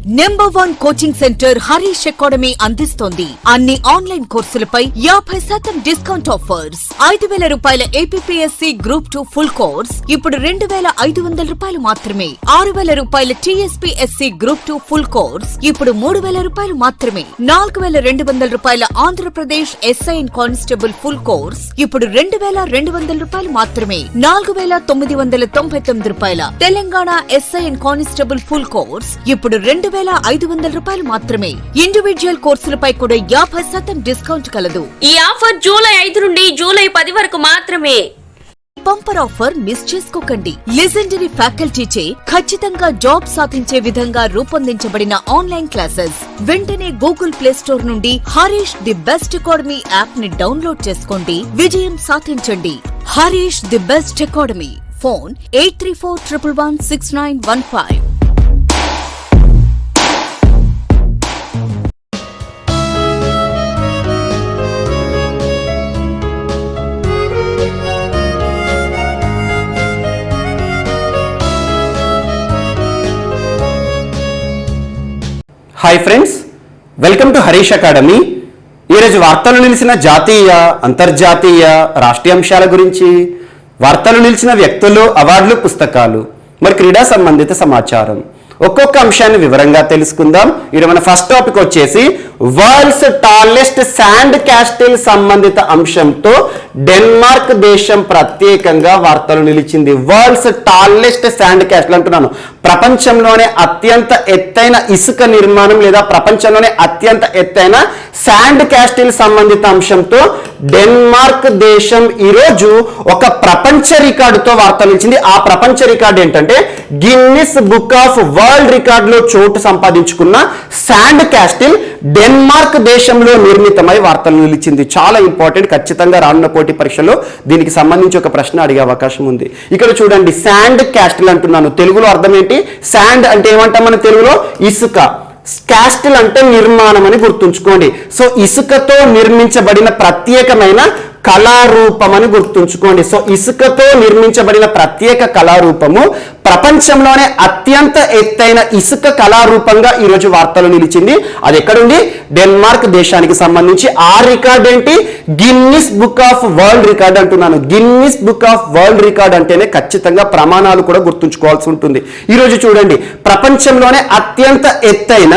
Number 1 coaching centre Harish academy అందిస్తోంది. అన్ని online కోర్సులపై 50% discount offers. 5,000 రూపాయల ఏపీఎస్సీ గ్రూప్ 2 ఫుల్ కోర్స్ ఇప్పుడు 2,500 రూపాయలు మాత్రమే. 6,000 రూపాయల టీఎస్పీఎస్సీ గ్రూప్ 2 ఫుల్ కోర్స్ ఇప్పుడు 3,000 రూపాయలు మాత్రమే. 4,200 రూపాయల Andhra Pradesh SI and constable full course ఇప్పుడు 2,200 రూపాయలు మాత్రమే. 4,999 రూపాయల Telangana SI and constable full course ఇప్పుడు 2,500 రూపాయలు మాత్రమే. ఇండివిజువల్ కోర్సులపై కూడా 50% డిస్కౌంట్ కలదు. ఈ ఆఫర్ జూలై 5 నుండి జూలై 10 వరకు మాత్రమే. బంపర్ ఆఫర్ మిస్ చేసుకోకండి. లెజెండరీ ఫ్యాకల్టీచే ఖచ్చితంగా జాబ్ సాధించే విధంగా రూపొందించబడిన ఆన్లైన్ క్లాసెస్. వెంటనే గూగుల్ ప్లే స్టోర్ నుండి Harish the best academy app ని డౌన్లోడ్ చేసుకోండి. విజయం సాధించండి. Harish the best academy. Phone 8341116915. Hi friends, welcome to Harish academy. ఈరోజు వార్తలు నిలిచిన జాతీయ, అంతర్జాతీయ, రాష్ట్రీయ అంశాల గురించి, వార్తలు నిలిచిన వ్యక్తులు, అవార్డులు, పుస్తకాలు, మరి క్రీడా సంబంధిత సమాచారం, ఒక్కొక్క అంశాన్ని వివరంగా తెలుసుకుందాం. ఈరోజు మన ఫస్ట్ టాపిక్ వచ్చేసి వరల్డ్స్ టాలెస్ట్ శాండ్ క్యాస్టిల్ సంబంధిత అంశంతో డెన్మార్క్ దేశం ప్రత్యేకంగా వార్తలు నిలిచింది. వరల్డ్స్ టాలెస్ట్ శాండ్ క్యాస్టిల్ అంటున్నాను. ప్రపంచంలోనే అత్యంత ఎత్తైన ఇసుక నిర్మాణం లేదా ప్రపంచంలోనే అత్యంత ఎత్తైన శాండ్ క్యాస్టిల్ సంబంధిత అంశంతో డెన్మార్క్ దేశం ఈరోజు ఒక ప్రపంచ రికార్డుతో వార్తలు నిలిచింది. ఆ ప్రపంచ రికార్డు ఏంటంటే గిన్నిస్ బుక్ ఆఫ్ వరల్డ్ రికార్డులో చోటు సంపాదించుకున్న శాండ్ క్యాస్టిల్ డెన్మార్క్ దేశంలో నిర్మితమై వార్తలు నిలిచింది. చాలా ఇంపార్టెంట్. ఖచ్చితంగా రానున్న పోటీ పరీక్షలో దీనికి సంబంధించి ఒక ప్రశ్న అడిగే అవకాశం ఉంది. ఇక్కడ చూడండి, శాండ్ క్యాస్టిల్ అంటున్నాను. తెలుగులో అర్థం ఏంటి? శాండ్ అంటే ఏమంటాం మన తెలుగులో? ఇసుక. క్యాస్టిల్ అంటే నిర్మాణం అని గుర్తుంచుకోండి. సో ఇసుకతో నిర్మించబడిన ప్రత్యేకమైన కళారూపం అని గుర్తుంచుకోండి. సో ఇసుకతో నిర్మించబడిన ప్రత్యేక కళారూపము ప్రపంచంలోనే అత్యంత ఎత్తైన ఇసుక కళారూపంగా ఈరోజు వార్తలు నిలిచింది. అది ఎక్కడుంది? డెన్మార్క్ దేశానికి సంబంధించి. ఆ రికార్డ్ ఏంటి? Guinness book of world record అంటున్నాను. Guinness book of world record అంటేనే ఖచ్చితంగా ప్రమాణాలు కూడా గుర్తుంచుకోవాల్సి ఉంటుంది. ఈరోజు చూడండి, ప్రపంచంలోనే అత్యంత ఎత్తైన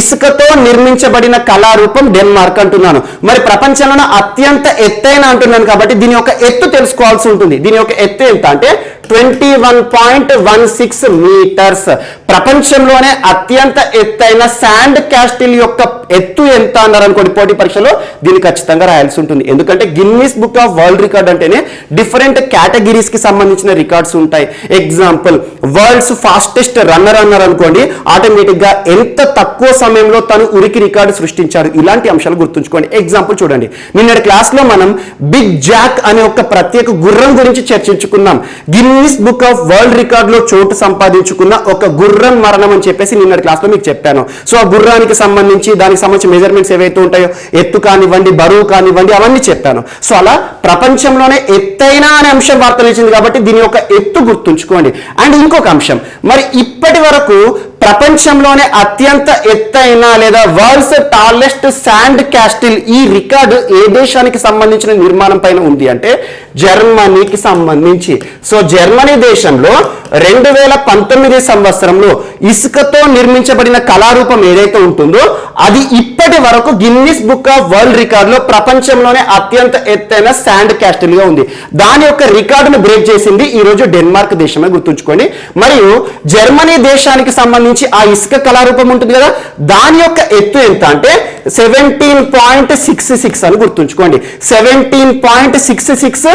ఇసుకతో నిర్మించబడిన కళారూపం డెన్మార్క్ అంటున్నాను. మరి ప్రపంచంలోనే అత్యంత ఎత్తైన అంటున్నాను కాబట్టి దీని యొక్క ఎత్తు తెలుసుకోవాల్సి ఉంటుంది. దీని యొక్క ఎత్తు ఎంత అంటే 21.16 మీటర్స్. ప్రపంచంలోనే అత్యంత ఎత్తైన శాండ్ క్యాస్టిల్ యొక్క ఎత్తు ఎంత అన్నారు అనుకోండి పోటీ పరీక్షలో, దీన్ని ఖచ్చితంగా రాయాల్సి ఉంటుంది. ఎందుకంటే Guinness book of world record అంటేనే డిఫరెంట్ కేటగిరీస్ కి సంబంధించిన రికార్డ్స్ ఉంటాయి. ఎగ్జాంపుల్, వరల్డ్స్ ఫాస్టెస్ట్ రన్నర్ అన్నారు అనుకోండి, ఆటోమేటిక్ గా ఎంత తక్కువ సమయంలో తను ఉరికి రికార్డు సృష్టించారు. ఇలాంటి అంశాలు గుర్తుంచుకోండి. ఎగ్జాంపుల్ చూడండి, నిన్నటి క్లాస్ లో మనం బిగ్ జాక్ అనే ఒక ప్రత్యేక గుర్రం గురించి చర్చించుకున్నాం. Guinness book of world record లో చోటు సంపాదించుకున్న ఒక గుర్రం మరణం అని చెప్పేసి నిన్నటి క్లాస్ లో మీకు చెప్పాను. సో ఆ గుర్రానికి సంబంధించి దానికి సంబంధించిన మెజర్మెంట్స్ ఏవైతే ఉంటాయో, ఎత్తు కానివ్వండి, బరువు కానివ్వండి, అవన్నీ చెప్పాను. సో అలా ప్రపంచంలోనే ఎత్తైన అనే అంశం వార్తలు ఇచ్చింది కాబట్టి దీని యొక్క ఎత్తు గుర్తుంచుకోండి. అండ్ ఇంకొక అంశం, మరి ఇప్పటి వరకు ప్రపంచంలోనే అత్యంత ఎత్తైన లేదా వరల్డ్స్ టాలెస్ట్ శాండ్ క్యాస్టిల్ ఈ రికార్డు ఏ దేశానికి సంబంధించిన నిర్మాణం పైన ఉంది అంటే జర్మనీకి సంబంధించి. సో జర్మనీ దేశంలో 2019 సంవత్సరంలో ఇసుకతో నిర్మించబడిన కళారూపం ఏదైతే ఉంటుందో అది ఇప్పటి వరకు గిన్నిస్ బుక్ ఆఫ్ వరల్డ్ రికార్డులో ప్రపంచంలోనే అత్యంత ఎత్తైన శాండ్ క్యాస్టిల్ గా ఉంది. దాని యొక్క రికార్డును బ్రేక్ చేసింది ఈ రోజు డెన్మార్క్ దేశమే గుర్తుంచుకోండి. మరియు జర్మనీ దేశానికి సంబంధించి ఆ ఇసుక కళారూపం ఉంటుంది కదా, దాని యొక్క ఎత్తు ఎంత అంటే 17.66 అని గుర్తుంచుకోండి. 17.66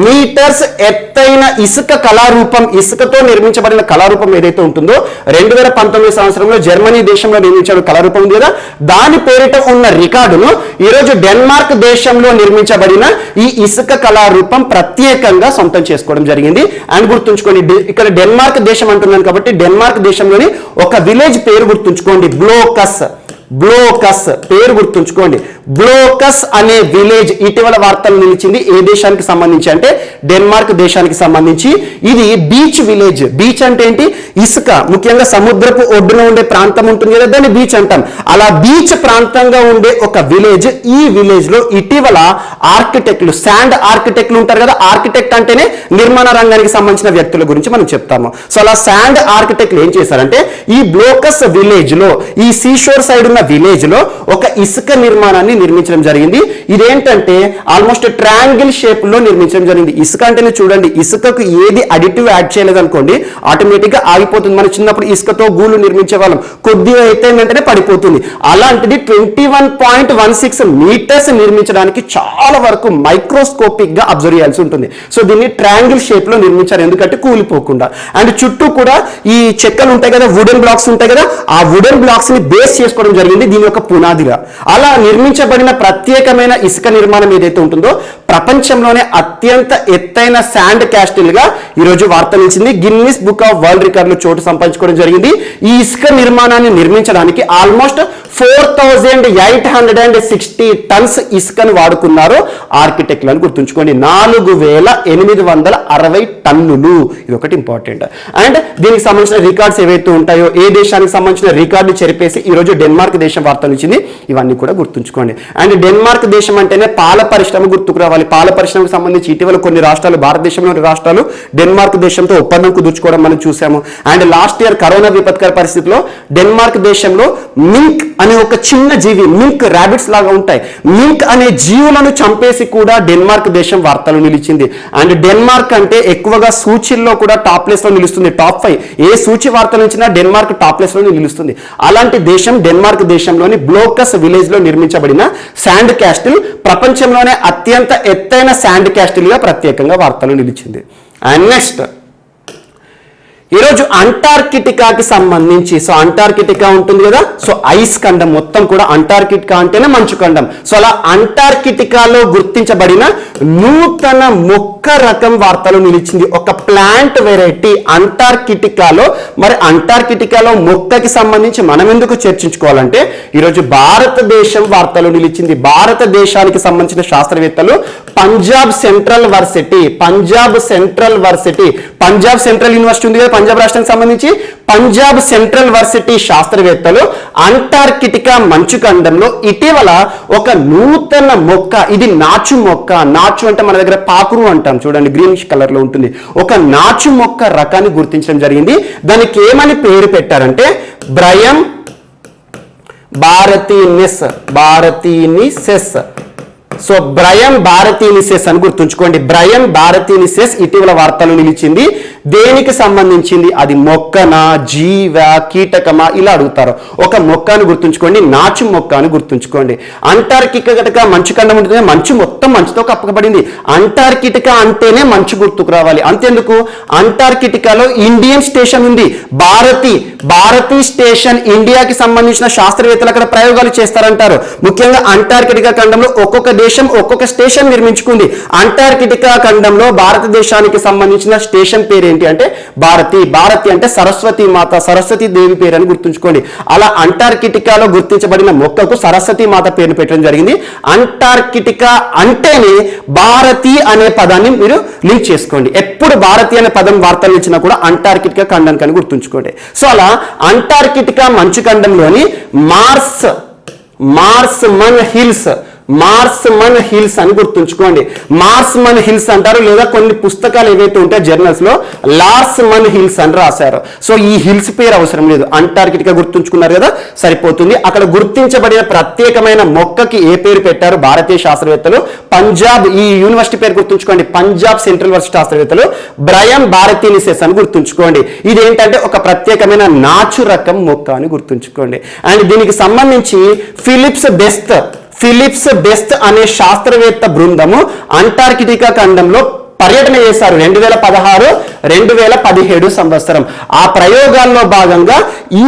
మీటర్స్ ఎత్తైన ఇసుక కళారూపం, ఇసుకతో నిర్మించబడిన కళారూపం ఏదైతే ఉంటుందో 2019 సంవత్సరంలో జర్మనీ దేశంలో నిర్మించిన కళారూపం ఉంది కదా, దాని పేరిట ఉన్న రికార్డును ఈరోజు డెన్మార్క్ దేశంలో నిర్మించబడిన ఈ ఇసుక కళారూపం ప్రత్యేకంగా సొంతం చేసుకోవడం జరిగింది. అండ్ గుర్తుంచుకోండి, ఇక్కడ డెన్మార్క్ దేశం అంటున్నాను కాబట్టి డెన్మార్క్ దేశంలోని ఒక విలేజ్ పేరు గుర్తుంచుకోండి, బ్లోకస్. బ్లోకస్, పేరు గుర్తుంచుకోండి. బ్లోకస్ అనే విలేజ్ ఇటీవల వార్తలు నిలిచింది. ఏ దేశానికి సంబంధించి అంటే డెన్మార్క్ దేశానికి సంబంధించి. ఇది బీచ్ విలేజ్. బీచ్ అంటే ఏంటి? ఇసుక, ముఖ్యంగా సముద్రపు ఒడ్డున ఉండే ప్రాంతం ఉంటుంది కదా, దాన్ని బీచ్ అంటాం. అలా బీచ్ ప్రాంతంగా ఉండే ఒక విలేజ్. ఈ విలేజ్ లో ఇటీవల ఆర్కిటెక్ట్లు, శాండ్ ఆర్కిటెక్ట్లు ఉంటారు కదా, ఆర్కిటెక్ట్ అంటేనే నిర్మాణ రంగానికి సంబంధించిన వ్యక్తుల గురించి మనం చెప్తాము. సో అలా శాండ్ ఆర్కిటెక్ట్లు ఏం చేశారంటే ఈ బ్లోకస్ విలేజ్ లో, ఈ సీషోర్ సైడ్ ఉన్న విలేజ్ లో ఒక ఇసుక నిర్మాణాన్ని నిర్మించడం జరిగింది. ఇదేంటంటే ఆల్మోస్ట్ ట్రయాంగిల్ షేప్ లో నిర్మించడం జరిగింది. ఇసుక అంటేనే చూడండి, ఇసుకకు ఏది అడిటివ్ యాడ్ చేయలేదు అనుకోండి, ఆటోమేటిక్ గా ఆగిపోతుంది. మనం చిన్నప్పుడు ఇసుకతో గూళ్ళు నిర్మించే వాళ్ళం, కొద్దిగా అయితే వెంటనే పడిపోతుంది. అలాంటిది 21.16 మీటర్స్ నిర్మించడానికి చాలా వరకు మైక్రోస్కోపిక్ గా అబ్జర్వ్ చేయాల్సి ఉంటుంది. సో దీన్ని ట్రయాంగిల్ షేప్ లో నిర్మించారు, ఎందుకంటే కూలిపోకుండా. అండ్ చుట్టూ కూడా ఈ చెక్కలు ఉంటాయి కదా, వుడెన్ బ్లాక్స్ ఉంటాయి కదా, ఆ వుడెన్ బ్లాక్స్ ని బేస్ చేసుకోవడం జరిగింది దీని యొక్క పునాదిగా. అలా నిర్మించబడిన ప్రత్యేకమైన ఇసుక నిర్మాణం ఏదైతే ఉంటుందో ప్రపంచంలోనే అత్యంత ఎత్తైన శాండ్ క్యాస్టిల్ గా ఈరోజు వార్త నిలిచింది. Guinness book of world record లో చోటు సంపాదించుకోవడం జరిగింది. ఈ ఇసుక నిర్మాణాన్ని నిర్మించడానికి ఆల్మోస్ట్ 4860 టన్స్ ఇసుకను వాడుకున్నారు ఆర్కిటెక్ట్లు అని గుర్తుంచుకోండి. 4860 టన్నులు. ఇది ఒకటి ఇంపార్టెంట్. అండ్ దీనికి సంబంధించిన రికార్డ్స్ ఏవైతే ఉంటాయో, ఏ దేశానికి సంబంధించిన రికార్డు చెరిపేసి ఈరోజు డెన్మార్క్ దేశం వార్తలు ఇచ్చింది. ఇవన్నీ కూడా గుర్తుంచుకోండి. అండ్ డెన్మార్క్ దేశం అంటేనే పాల పరిశ్రమ గుర్తుకు రావాలి. పాల పరిశ్రమకు సంబంధించి ఇటీవల కొన్ని రాష్ట్రాలు, భారతదేశంలోని రాష్ట్రాలు డెన్మార్క్ దేశంతో ఒప్పందం కుదుర్చుకోవడం మనం చూసాము. అండ్ లాస్ట్ ఇయర్ కరోనా విపత్కర పరిస్థితిలో డెన్మార్క్ దేశంలో మింక్ అనే ఒక చిన్న జీవి, మింక్ ర్యాబిట్స్ లాగా ఉంటాయి, మింక్ అనే జీవులను చంపేసి కూడా డెన్మార్క్ దేశం వార్తలు నిలిచింది. అండ్ డెన్మార్క్ అంటే ఎక్కువగా సూచీల్లో కూడా టాప్ ప్లేస్ లో నిలుస్తుంది. టాప్ 5 ఏ సూచి వార్తలు ఇచ్చినా డెన్మార్క్ టాప్ ప్లేస్ లో నిలుస్తుంది. అలాంటి దేశం డెన్మార్క్ దేశంలోని బ్లోకస్ విలేజ్ లో నిర్మించబడిన శాండ్ క్యాస్టిల్ ప్రపంచంలోనే అత్యంత ఎత్తైన శాండ్ క్యాస్టిల్ గా ప్రత్యేకంగా వార్తలు నిలిచింది. అండ్ నెక్స్ట్ ఈరోజు అంటార్కిటికాకి సంబంధించి, సో అంటార్కిటికా ఉంటుంది కదా, సో ఐస్ ఖండం మొత్తం కూడా, అంటార్కిటికా అంటేనే మంచు ఖండం. సో అలా అంటార్కిటికాలో గుర్తించబడిన నూతన మొక్క రకం వార్తలు నిలిచింది. ఒక ప్లాంట్ వెరైటీ అంటార్కిటికాలో. మరి అంటార్కిటికాలో మొక్కకి సంబంధించి మనం ఎందుకు చర్చించుకోవాలంటే ఈరోజు భారతదేశం వార్తలు నిలిచింది. భారతదేశానికి సంబంధించిన శాస్త్రవేత్తలు Punjab central varsity, Punjab central university ఉంది కదా పంజాబ్ రాష్ట్రానికి సంబంధించి, పంజాబ్ సెంట్రల్ వర్సిటీ శాస్త్రవేత్తలు అంటార్కిటికా మంచు ఖండంలో ఇటీవల ఒక నూతన మొక్క, ఇది నాచు మొక్క, నాచు అంటే మన దగ్గర పాకురు అంటాం చూడండి, గ్రీనిష్ కలర్ లో ఉంటుంది, ఒక నాచు మొక్క రకాన్ని గుర్తించడం జరిగింది. దానికి ఏమని పేరు పెట్టారంటే బ్రయం భారతీనిసెస్. సో బ్రయం భారతీనిసెస్ అని గుర్తుంచుకోండి. బ్రయం భారతీనిసెస్ ఇటీవల వార్తలు నిలిచింది. దేనికి సంబంధించింది? అది మొక్కనా, జీవ, కీటకమా, ఇలా అడుగుతారు. ఒక మొక్కను గుర్తుంచుకోండి, నాచు మొక్క అని గుర్తుంచుకోండి. అంటార్కిటికా మంచు ఖండం ఉంటుంది, మంచు మొత్తం మంచుతో కప్పబడింది. అంటార్కిటికా అంటేనే మంచు గుర్తుకు రావాలి. అంతేందుకు, అంటార్కిటికాలో ఇండియన్ స్టేషన్ ఉంది, భారతీ స్టేషన్. ఇండియాకి సంబంధించిన శాస్త్రవేత్తలు అక్కడ ప్రయోగాలు చేస్తారంటారు. ముఖ్యంగా అంటార్కిటికా ఖండంలో ఒక్కొక్క దేశం ఒక్కొక్క స్టేషన్ నిర్మించుకుంది. అంటార్కిటికా ఖండంలో భారతదేశానికి సంబంధించిన స్టేషన్ పేరు ఏంటి అంటే భారతి అంటే సరస్వతి మాత, సరస్వతి దేవి పేరు అని గుర్తుంచుకోండి. అలా అంటార్కిటికాలో గుర్తించబడిన మొక్కకు సరస్వతి మాత పేరు పెట్టడం జరిగింది. అంటార్కిటికా అంటేనే భారతి అనే పదాన్ని మీరు లింక్ చేసుకోండి. ఎప్పుడు భారతి అనే పదం వార్తలు ఇచ్చినా కూడా అంటార్కిటికా ఖండానికి అని గుర్తుంచుకోండి. సో అలా అంటార్కిటికా మంచు ఖండంలోని మార్స్మన్ హిల్స్ అని గుర్తుంచుకోండి. మార్స్మన్ హిల్స్ అంటారు, లేదా కొన్ని పుస్తకాలు ఏవైతే ఉంటాయో జర్నల్స్ లో లార్స్మన్ హిల్స్ అని రాశారు. సో ఈ హిల్స్ పేరు అవసరం లేదు, అంటార్కిటికా గుర్తుంచుకున్నారు కదా, సరిపోతుంది. అక్కడ గుర్తించబడిన ప్రత్యేకమైన మొక్కకి ఏ పేరు పెట్టారు భారతీయ శాస్త్రవేత్తలు? పంజాబ్, ఈ యూనివర్సిటీ పేరు గుర్తుంచుకోండి, పంజాబ్ సెంట్రల్ యూనివర్సిటీ శాస్త్రవేత్తలు బ్రయం భారతీనిసెస్ అని గుర్తుంచుకోండి. ఇది ఏంటంటే ఒక ప్రత్యేకమైన నాచు రకం మొక్క అని గుర్తుంచుకోండి. అండ్ దీనికి సంబంధించి ఫిలిప్స్ బెస్ట్ అనే శాస్త్రవేత్త బృందము అంటార్కిటికా ఖండంలో పర్యటన చేశారు 2016-2017 సంవత్సరం. ఆ ప్రయోగాల్లో భాగంగా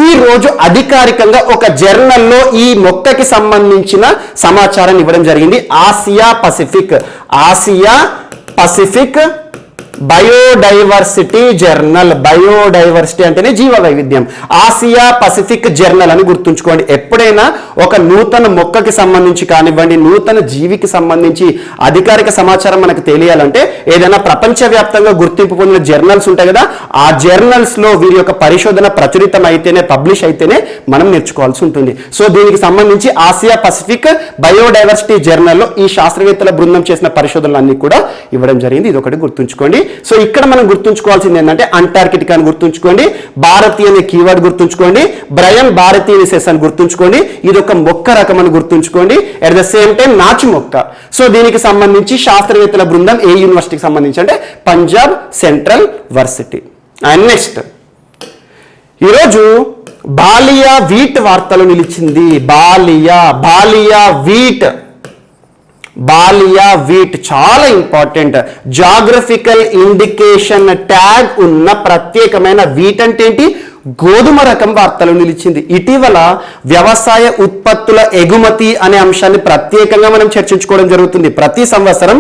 ఈ రోజు అధికారికంగా ఒక జర్నల్లో ఈ మొక్కకి సంబంధించిన సమాచారాన్ని ఇవ్వడం జరిగింది. Asia Pacific biodiversity journal. Biodiversity అంటేనే జీవ వైవిధ్యం. ఆసియా పసిఫిక్ జర్నల్ అని గుర్తుంచుకోండి. ఎప్పుడైనా ఒక నూతన మొక్కకి సంబంధించి కానివ్వండి, నూతన జీవికి సంబంధించి అధికారిక సమాచారం మనకు తెలియాలంటే ఏదైనా ప్రపంచవ్యాప్తంగా గుర్తింపు పొందిన జర్నల్స్ ఉంటాయి కదా, ఆ జర్నల్స్ లో వీరి యొక్క పరిశోధన ప్రచురితం అయితేనే, పబ్లిష్ అయితేనే మనం నేర్చుకోవాల్సి ఉంటుంది. సో దీనికి సంబంధించి ఆసియా పసిఫిక్ బయోడైవర్సిటీ జర్నల్లో ఈ శాస్త్రవేత్తల బృందం చేసిన పరిశోధనలన్నీ కూడా ఇవ్వడం జరిగింది. ఇది ఒకటి గుర్తుంచుకోండి. సో ఇక్కడ మనం గుర్తుంచుకోవాల్సింది ఏంటంటే అంటార్కిటికా అని గుర్తుంచుకోండి, భారతి అనే కీవర్డ్ గుర్తుంచుకోండి, బ్రయన్ భారతీయనిసెస్ అని గుర్తుంచుకోండి, ఇది ఒక మొక్క రకం అని గుర్తుంచుకోండి. అట్ ద సేమ్ టైం నాచు మొక్క. సో దీనికి సంబంధించి శాస్త్రవేత్తల బృందం ఏ యూనివర్సిటీకి సంబంధించి అంటే Punjab central varsity. And next ఈరోజు బాలియా వీట్ వార్తలు నిలిచింది. బాలియా వీట్ చాలా ఇంపార్టెంట్. జాగ్రఫికల్ ఇండికేషన్ ట్యాగ్ ఉన్న ప్రత్యేకమైన వీట్ అంటే ఏంటి? గోధుమ రకం వార్తలు నిలిచింది. ఇటీవల వ్యవసాయ ఉత్పత్తుల ఎగుమతి అనే అంశాన్ని ప్రత్యేకంగా మనం చర్చించుకోవడం జరుగుతుంది. ప్రతి సంవత్సరం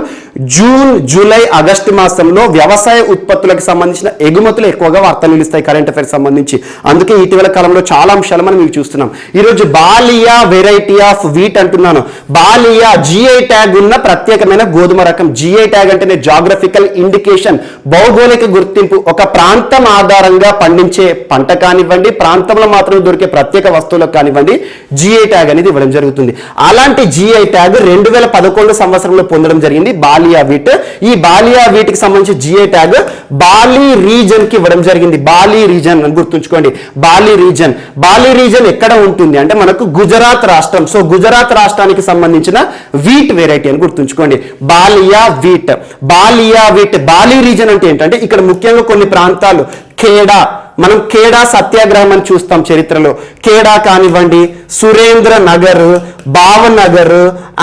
జూన్, జూలై, ఆగస్టు మాసంలో వ్యవసాయ ఉత్పత్తులకు సంబంధించిన ఎగుమతులు ఎక్కువగా వార్తలు నిలుస్తాయి కరెంట్ అఫైర్స్ సంబంధించి. అందుకే ఇటీవల కాలంలో చాలా అంశాలు మనం ఇవి చూస్తున్నాం. ఈరోజు బాలియా వెరైటీ ఆఫ్ వీట్ అంటున్నాను. బాలియా జిఐ ట్యాగ్ ఉన్న ప్రత్యేకమైన గోధుమ రకం. జిఐ ట్యాగ్ అంటేనే జాగ్రఫికల్ ఇండికేషన్, భౌగోళిక గుర్తింపు. ఒక ప్రాంతం ఆధారంగా పండించే పంట కానివ్వండి, ప్రాంతంలో మాత్రం దొరికే ప్రత్యేక వస్తువులకు కానివ్వండి, జిఐ ట్యాగ్ అనేది ఇవ్వడం జరుగుతుంది. అలాంటి జిఐ ట్యాగ్ 2011 సంవత్సరంలో పొందడం జరిగింది బాలియా వీట్. ఈ బాలియా వీటికి సంబంధించి జిఐ ట్యాగ్ బాలి రీజన్ కి ఇవ్వడం జరిగింది. బాలి రీజన్ అని గుర్తుంచుకోండి. బాలి రీజన్ ఎక్కడ ఉంటుంది అంటే మనకు గుజరాత్ రాష్ట్రం. సో గుజరాత్ రాష్ట్రానికి సంబంధించిన వీట్ వెరైటీ అని గుర్తుంచుకోండి. బాలియా వీట్. బాలి రీజన్ అంటే ఏంటంటే ఇక్కడ ముఖ్యంగా కొన్ని ప్రాంతాలు ఖేడా, మనం ఖేడా సత్యాగ్రహం అని చూస్తాం చరిత్రలో. ఖేడా కానివ్వండి, సురేంద్ర నగర్, భావనగర్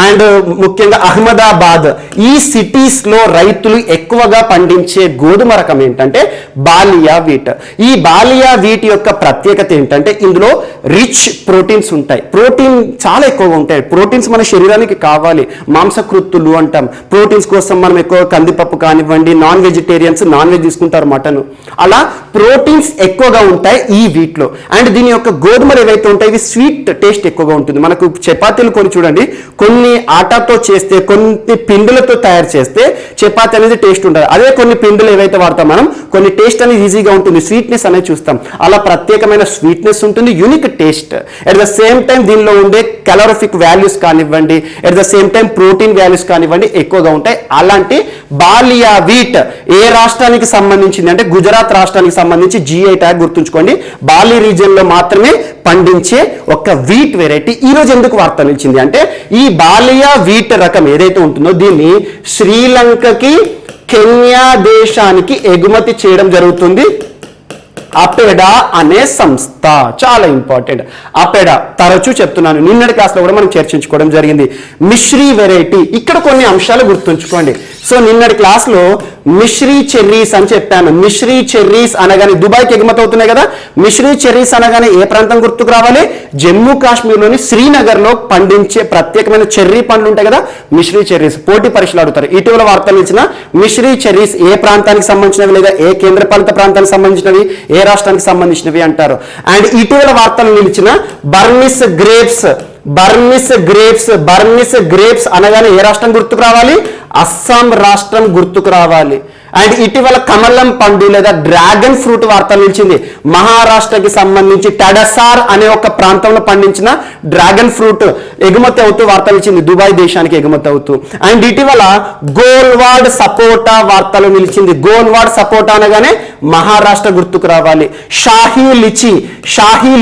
అండ్ ముఖ్యంగా అహ్మదాబాద్, ఈ సిటీస్ లో రైతులు ఎక్కువగా పండించే గోధుమ రకం ఏంటంటే బాలియా వీట్. ఈ బాలియా వీట్ యొక్క ప్రత్యేకత ఏంటంటే ఇందులో రిచ్ ప్రోటీన్స్ ఉంటాయి. ప్రోటీన్ చాలా ఎక్కువగా ఉంటాయి. ప్రోటీన్స్ మన శరీరానికి కావాలి. మాంసకృత్తులు అంటాం. ప్రోటీన్స్ కోసం మనం ఎక్కువ కందిపప్పు కానివ్వండి, నాన్ వెజిటేరియన్స్ నాన్ వెజ్ తీసుకుంటారు, మటన్. అలా ప్రోటీన్స్ ఎక్కువగా ఉంటాయి ఈ వీట్లో. అండ్ దీని యొక్క గోధుమలు ఏవైతే ఉంటాయి ఇవి స్వీట్ టేస్ట్ ఎక్కువగా ఉంటుంది. మనకు చపాతీలు కొన్ని చూడండి, కొన్ని ఆటాతో చేస్తే, కొన్ని పిండులతో తయారు చేస్తే చపాతీ అనేది టేస్ట్ ఉంటుంది. అదే కొన్ని పిండులు ఏవైతే వాడతాం మనం, కొన్ని టేస్ట్ అనేది ఈజీగా ఉంటుంది, స్వీట్నెస్ అనేది చూస్తాం. అలా ప్రత్యేకమైన స్వీట్నెస్ ఉంటుంది, unique taste. At the same time దీనిలో ఉండే క్యాలరిఫిక్ వాల్యూస్ కానివ్వండి, at the same time protein values కానివ్వండి ఎక్కువగా ఉంటాయి. అలాంటి బాలియా వీట్ ఏ రాష్ట్రానికి సంబంధించింది అంటే గుజరాత్ రాష్ట్రానికి సంబంధించి జిఐ ట్యాగ్ గుర్తుంచుకోండి. బాలి రీజియన్ లో మాత్రమే పండించే ఒక వీట్ వెరైటీ. ఈ రోజు ఎందుకు వార్త నిలిచింది అంటే ఈ బాలియా వీట్ రకం ఏదైతే ఉంటుందో దీన్ని శ్రీలంకకి, కెన్యా దేశానికి ఎగుమతి చేయడం జరుగుతుంది. అపెడా అనే సంస్థ చాలా ఇంపార్టెంట్. అపెడా తరచూ చెప్తున్నాను, నిన్నటి క్లాస్లో కూడా మనం చర్చించుకోవడం జరిగింది. మిశ్రీ వెరైటీ, ఇక్కడ కొన్ని అంశాలు గుర్తుంచుకోండి. సో నిన్నటి క్లాస్లో మిశ్రీ చెర్రీస్ అని చెప్పాను. మిశ్రీ చెర్రీస్ అనగానే దుబాయ్కి ఎగుమతి అవుతున్నాయి కదా. మిశ్రీ చెర్రీస్ అనగానే ఏ ప్రాంతం గుర్తుకు రావాలి? జమ్మూ కాశ్మీర్లోని శ్రీనగర్లో పండించే ప్రత్యేకమైన చెర్రీ పండ్లు ఉంటాయి కదా, మిశ్రీ చెర్రీస్. పోటీ పరీక్షలు అడుగుతారు. ఇటీవల వార్తలు ఇచ్చిన మిశ్రీ చెర్రీస్ ఏ ప్రాంతానికి సంబంధించినవి లేదా ఏ కేంద్రపాలిత ప్రాంతానికి సంబంధించినవి, ఏ రాష్ట్రానికి సంబంధించినవి అంటారు. అండ్ ఇటీవల వార్తలు నిలిచిన బర్మిస్ గ్రేప్స్ అనగానే ఏ రాష్ట్రం గుర్తుకు రావాలి? అస్సాం రాష్ట్రం గుర్తుకు రావాలి. అండ్ ఇటీవల కమలం పండు లేదా డ్రాగన్ ఫ్రూట్ వార్త నిలిచింది. మహారాష్ట్రకి సంబంధించి టడసార్ అనే ఒక ప్రాంతంలో పండించిన డ్రాగన్ ఫ్రూట్ ఎగుమతి అవుతూ వార్త నిలిచింది, దుబాయ్ దేశానికి ఎగుమతి అవుతూ. అండ్ ఇటీవల గోల్వాడ్ సపోటా వార్తలు నిలిచింది. గోల్వాడ్ సపోటా అనగానే మహారాష్ట్ర గుర్తుకు రావాలి. షాహీ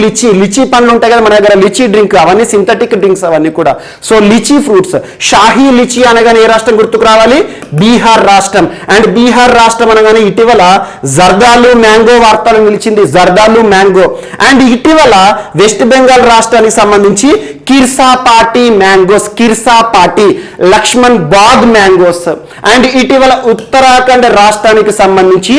లిచీ పండ్లు ఉంటాయి కదా మన దగ్గర, లిచీ డ్రింక్, అవన్నీ సింథటిక్ డ్రింక్స్ అవన్నీ కూడా. So lychee fruits, Shahi lychee అనగానే ఏ రాష్ట్రం గుర్తుకు రావాలి? బీహార్ రాష్ట్రం. అండ్ బీహార్ రాష్ట్రం అనగానే ఇటీవల జర్దాలు మ్యాంగో వార్తలు నిలిచింది. జర్దాలు మ్యాంగో. అండ్ ఇటీవల వెస్ట్ బెంగాల్ రాష్ట్రానికి సంబంధించి Kirsapati mangoes, Lakshman Bagh mangoes. And ఇటీవల ఉత్తరాఖండ్ రాష్ట్రానికి సంబంధించి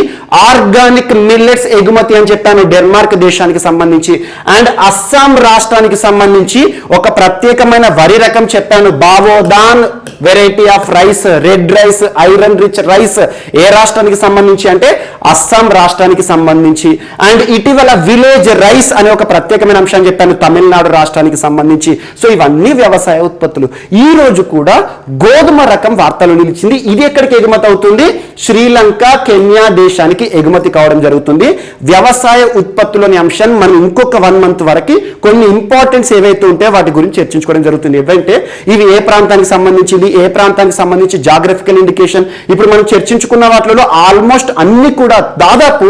ఆర్గానిక్ మిల్లెట్స్ ఎగుమతి అని చెప్పాను, డెన్మార్క్ దేశానికి సంబంధించి. అండ్ అస్సాం రాష్ట్రానికి సంబంధించి ఒక ప్రత్యేకమైన వరి రకం చెప్పాను, Baodhan variety of rice, red rice, iron rich rice. ఏ రాష్ట్రానికి సంబంధించి అంటే అస్సాం రాష్ట్రానికి సంబంధించి. అండ్ ఇటీవల విలేజ్ రైస్ అనే ఒక ప్రత్యేకమైన అంశాన్ని చెప్పాను, తమిళనాడు రాష్ట్రానికి సంబంధించి. సో ఇవన్నీ వ్యవసాయ ఉత్పత్తులు. ఈ రోజు కూడా గోధుమ రకం వార్తలు నిలిచింది. ఇది ఎక్కడికి ఎగుమతి అవుతుంది? శ్రీలంక, కెన్యా దేశానికి ఎగుమతి కావడం జరుగుతుంది. వ్యవసాయ ఉత్పత్తులోని అంశాన్ని మనం ఇంకొక 1 month వరకు కొన్ని ఇంపార్టెన్స్ ఏవైతే ఉంటే వాటి గురించి చర్చించుకోవడం జరుగుతుంది. ఏవంటే ఇవి ఏ ప్రాంతానికి సంబంధించింది, ఏ ప్రాంతానికి సంబంధించి జాగ్రఫికల్ ఇండికేషన్. ఇప్పుడు మనం చర్చించుకున్న వాటిలో ఆల్మోస్ట్ అన్ని కూడా దాదాపు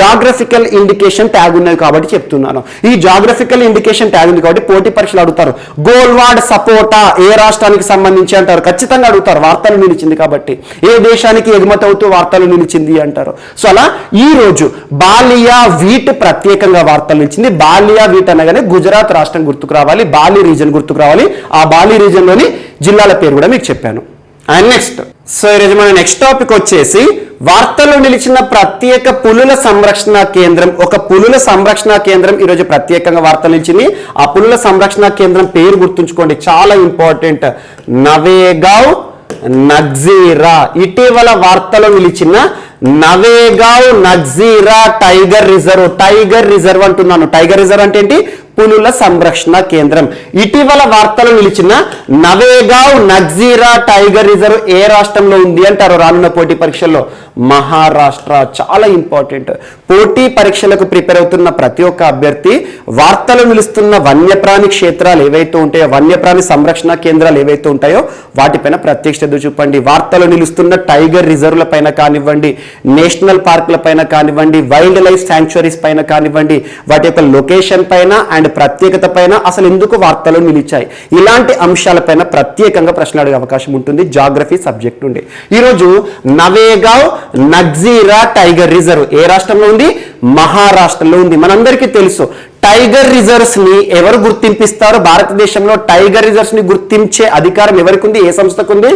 జాగ్రఫికల్ ఇండికేషన్ ట్యాగ్ ఉన్నది కాబట్టి చెప్తున్నాను. ఈ జాగ్రఫికల్ ఇండికేషన్ ట్యాగ్ ఉంది కాబట్టి పోటీ పరీక్షలు అడుగుతారు. గోల్వాడ్ సపోటా ఏ రాష్ట్రానికి సంబంధించి అంటారు, ఖచ్చితంగా అడుగుతారు. వార్తలు నిలిచింది కాబట్టి ఏ దేశానికి ఎగుమతి అవుతూ వార్తలు నిలిచింది అంటారు. సో అలా ఈ రోజు బాలియా వీట్ ప్రత్యేకంగా వార్తలు నిలిచింది. బాలియా వీట్ అనగానే గుజరాత్ రాష్ట్రం గుర్తుకు రావాలి, బాలి రీజన్ గుర్తుకు రావాలి. ఆ బాలి రీజన్ లోని జిల్లాల పేరు కూడా మీకు చెప్పాను. అండ్ నెక్స్ట్, సో ఈరోజు మన నెక్స్ట్ టాపిక్ వచ్చేసి వార్తల్లో నిలిచిన ప్రత్యేక పులుల సంరక్షణ కేంద్రం. ఒక పులుల సంరక్షణ కేంద్రం ఈరోజు ప్రత్యేకంగా వార్తలు నిలిచింది. ఆ పులుల సంరక్షణ కేంద్రం పేరు గుర్తుంచుకోండి, చాలా ఇంపార్టెంట్. నవేగావ్ నగ్జీరా. ఇటీవల వార్తలో నిలిచిన Navegaon Nagzira tiger reserve. Tiger reserve అంటున్నాను. టైగర్ రిజర్వ్ అంటే ఏంటి? పులుల సంరక్షణ కేంద్రం. ఇటీవల వార్తలు నిలిచిన నవేగావ్ నగ్జీరా టైగర్ రిజర్వ్ ఏ రాష్ట్రంలో ఉంది అంటారు రానున్న పోటీ పరీక్షల్లో? మహారాష్ట్ర. చాలా ఇంపార్టెంట్. పోటీ పరీక్షలకు ప్రిపేర్ అవుతున్న ప్రతి ఒక్క అభ్యర్థి వార్తలు నిలుస్తున్న వన్యప్రాణి క్షేత్రాలు ఏవైతే ఉంటాయో, వన్యప్రాణి సంరక్షణ కేంద్రాలు ఏవైతే ఉంటాయో వాటిపైన ప్రత్యేక శ్రద్ధ చూపండి. వార్తలు నిలుస్తున్న టైగర్ రిజర్వ్ల పైన కానివ్వండి, నేషనల్ పార్కుల పైన కానివ్వండి, వైల్డ్ లైఫ్ శాంక్చురీస్ పైన కానివ్వండి, వాటి యొక్క లొకేషన్ పైన అండ్ ప్రత్యేకత పైన అసలు ఎందుకు వార్తలు నిలిచాయి, ఇలాంటి అంశాలపైన ప్రత్యేకంగా ప్రశ్నలు అడిగే అవకాశం ఉంటుంది జాగ్రఫీ సబ్జెక్ట్ నుండి. ఈరోజు నవేగావ్ నగ్జీరా టైగర్ రిజర్వ్ ఏ రాష్ట్రంలో ఉంది? మహారాష్ట్రలో ఉంది. మనందరికీ తెలుసు టైగర్ రిజర్వ్స్ ని ఎవరు గుర్తింపిస్తారు? భారతదేశంలో టైగర్ రిజర్వ్స్ ని గుర్తించే అధికారం ఎవరికి ఉంది? ఏ సంస్థకు ఉంది?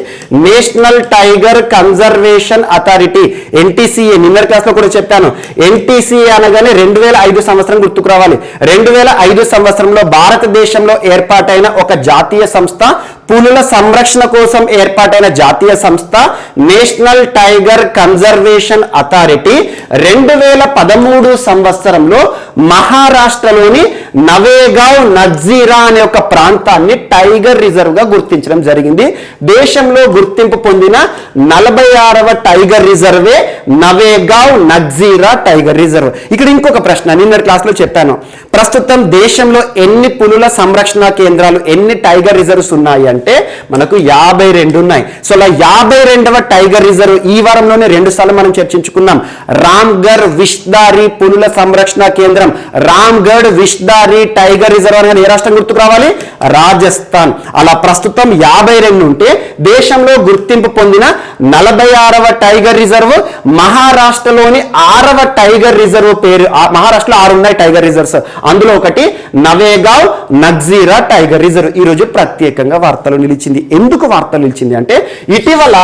National tiger conservation authority, NTCA. నిన్నటి క్లాస్ లో కూడా చెప్పాను. ఎన్టీసీఏ అనగానే 2005 సంవత్సరం గుర్తుకు రావాలి. 2005 సంవత్సరంలో భారతదేశంలో ఏర్పాటైన ఒక జాతీయ సంస్థ, పులుల సంరక్షణ కోసం ఏర్పాటైన జాతీయ సంస్థ నేషనల్ టైగర్ కన్జర్వేషన్ అథారిటీ 2013 సంవత్సరంలో మహారాష్ట్రలోని నవేగావ్ నగ్జీరా అనే ఒక ప్రాంతాన్ని టైగర్ రిజర్వ్ గా గుర్తించడం జరిగింది. దేశంలో గుర్తింపు పొందిన 46వ tiger రిజర్వే Navegaon Nagzira tiger reserve. ఇక్కడ ఇంకొక ప్రశ్న నిన్నటి క్లాస్ లో చెప్పాను. ప్రస్తుతం దేశంలో ఎన్ని పులుల సంరక్షణ కేంద్రాలు, ఎన్ని టైగర్ రిజర్వ్స్ ఉన్నాయి అంటే మనకు 52 ఉన్నాయి. సో అలా 52వ టైగర్ రిజర్వ్ ఈ వారంలోనే 2 సార్లు మనం చర్చించుకున్నాం. రామ్గఢ్ విష్దారి పులుల సంరక్షణ కేంద్రం, రామ్గఢ్ విష్దారి టైగర్ రిజర్వ్ అనేది ఏ రాష్ట్రం గుర్తుకు రావాలి? రాజస్థాన్. అలా ప్రస్తుతం 52 ఉంటే దేశంలో గుర్తింపు పొందిన 46వ టైగర్ రిజర్వ్ మహారాష్ట్రలోని 6వ టైగర్ రిజర్వ్ పేరు. మహారాష్ట్రలో 6 ఉన్నాయి టైగర్ రిజర్వ్స్, అందులో ఒకటి నవేగావ్ నగ్జీరా టైగర్ రిజర్వ్. ఈ రోజు ప్రత్యేకంగా వార్తలు నిలిచింది. ఎందుకు వార్తలు నిలిచింది అంటే ఇటీవల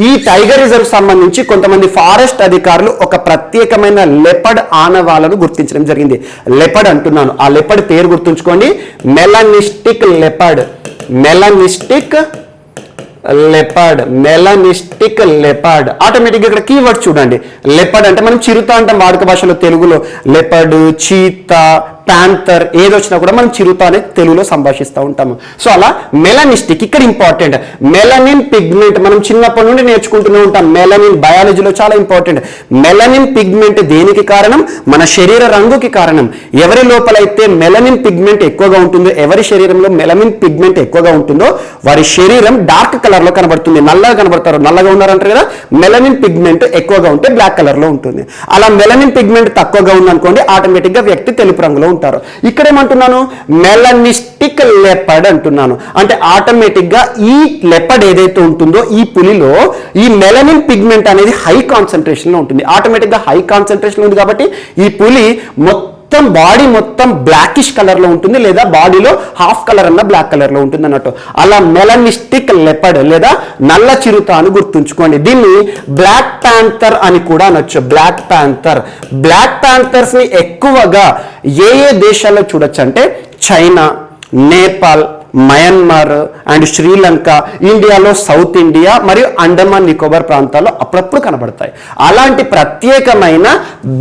ఈ టైగర్ రిజర్వ్ సంబంధించి కొంతమంది ఫారెస్ట్ అధికారులు ఒక ప్రత్యేకమైన లెపర్డ్ ఆనవాలను గుర్తించడం జరిగింది. లెపర్డ్ అంటున్నాను, ఆ లెపర్డ్ పేరు గుర్తుంచుకోండి, melanistic leopard. Melanistic leopard, melanistic leopard. ఆటోమేటిక్గా ఇక్కడ కీవర్డ్ చూడండి. లెపర్డ్ అంటే మనం చిరుత అంటాం వాడుక భాషలో, తెలుగులో లెపర్డ్, చీతా, ప్యాంథర్ ఏదొచ్చినా కూడా మనం చిరుత అనే తెలుగులో సంభాషిస్తూ ఉంటాము. సో అలా మెలనిస్టిక్ ఇక్కడ ఇంపార్టెంట్. మెలనిన్ పిగ్మెంట్ మనం చిన్నప్పటి నుండి నేర్చుకుంటూనే ఉంటాం. మెలనిన్ బయాలజీలో చాలా ఇంపార్టెంట్. మెలనిన్ పిగ్మెంట్ దేనికి కారణం? మన శరీర రంగుకి కారణం. ఎవరి లోపలైతే మెలనిన్ పిగ్మెంట్ ఎక్కువగా ఉంటుందో, ఎవరి శరీరంలో మెలనిన్ పిగ్మెంట్ ఎక్కువగా ఉంటుందో వారి శరీరం డార్క్ కలర్ లో కనబడుతుంది, నల్లగా కనబడతారు. నల్లగా ఉన్నారంటారు కదా, మెలనిన్ పిగ్మెంట్ ఎక్కువగా ఉంటే బ్లాక్ కలర్ లో ఉంటుంది. అలా మెలనిన్ పిగ్మెంట్ తక్కువగా ఉందనుకోండి ఆటోమేటిక్ గా వ్యక్తి తెలుపు రంగులో ఉంటారు. ఇక్కడ ఏమంటున్నాను? మెలనిస్టిక్ లెపర్డ్ అంటున్నాను. అంటే ఆటోమేటిక్ గా ఈ లెపర్డ్ ఏదైతే ఉంటుందో ఈ పులిలో ఈ మెలనిన్ పిగ్మెంట్ అనేది హై కాన్సన్ట్రేషన్ లో ఉంటుంది. ఆటోమేటిక్ గా హై కాన్సన్ట్రేషన్ ఉంది కాబట్టి ఈ పులి మొత్తం బాడీ మొత్తం బ్లాకిష్ కలర్ లో ఉంటుంది, లేదా బాడీలో హాఫ్ కలర్ అన్న బ్లాక్ కలర్ లో ఉంటుంది అన్నట్టు. అలా మెలనిస్టిక్ లెపర్డ్ లేదా నల్ల చిరుత అని గుర్తుంచుకోండి. దీన్ని బ్లాక్ ప్యాంథర్ అని కూడా అనొచ్చు. Black panther. బ్లాక్ ప్యాంథర్స్ ని ఎక్కువగా ఏ దేశాల్లో చూడొచ్చు అంటే China, Nepal, Myanmar and Sri Lanka, ఇండియాలో సౌత్ ఇండియా మరియు అండమాన్ నికోబార్ ప్రాంతాల్లో అప్పుడప్పుడు కనబడతాయి. అలాంటి ప్రత్యేకమైన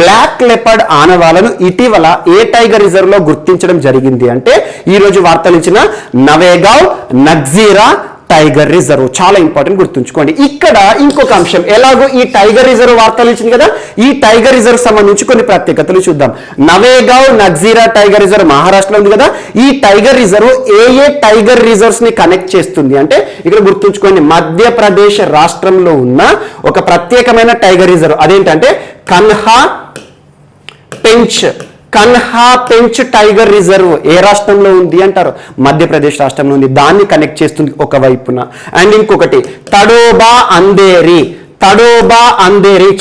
బ్లాక్ లెపర్డ్ ఆనవాలను ఇటీవల ఏ టైగర్ రిజర్వ్ లో గుర్తించడం జరిగింది అంటే ఈరోజు వార్తలు ఇచ్చిన నవేగావ్ నగ్జీరా టైగర్ రిజర్వ్. చాలా ఇంపార్టెంట్, గుర్తుంచుకోండి. ఇక్కడ ఇంకొక అంశం, ఎలాగో ఈ టైగర్ రిజర్వ్ వార్తలు ఇచ్చింది కదా, ఈ టైగర్ రిజర్వ్ సంబంధించి కొన్ని ప్రత్యేకతలు చూద్దాం. నవేగావ్ నగ్జీరా టైగర్ రిజర్వ్ మహారాష్ట్రలో ఉంది కదా, ఈ టైగర్ రిజర్వ్ ఏ టైగర్ రిజర్వ్స్ ని కనెక్ట్ చేస్తుంది అంటే ఇక్కడ గుర్తుంచుకోండి, మధ్యప్రదేశ్ రాష్ట్రంలో ఉన్న ఒక ప్రత్యేకమైన టైగర్ రిజర్వ్. అదేంటంటే కన్హా పెంచ్ టైగర్ రిజర్వ్ ఏ రాష్ట్రంలో ఉంది అంటారు, మధ్యప్రదేశ్ రాష్ట్రంలో ఉంది. దాన్ని కనెక్ట్ చేస్తుంది ఒకవైపున. అండ్ ఇంకొకటి తడోబా అందేరి,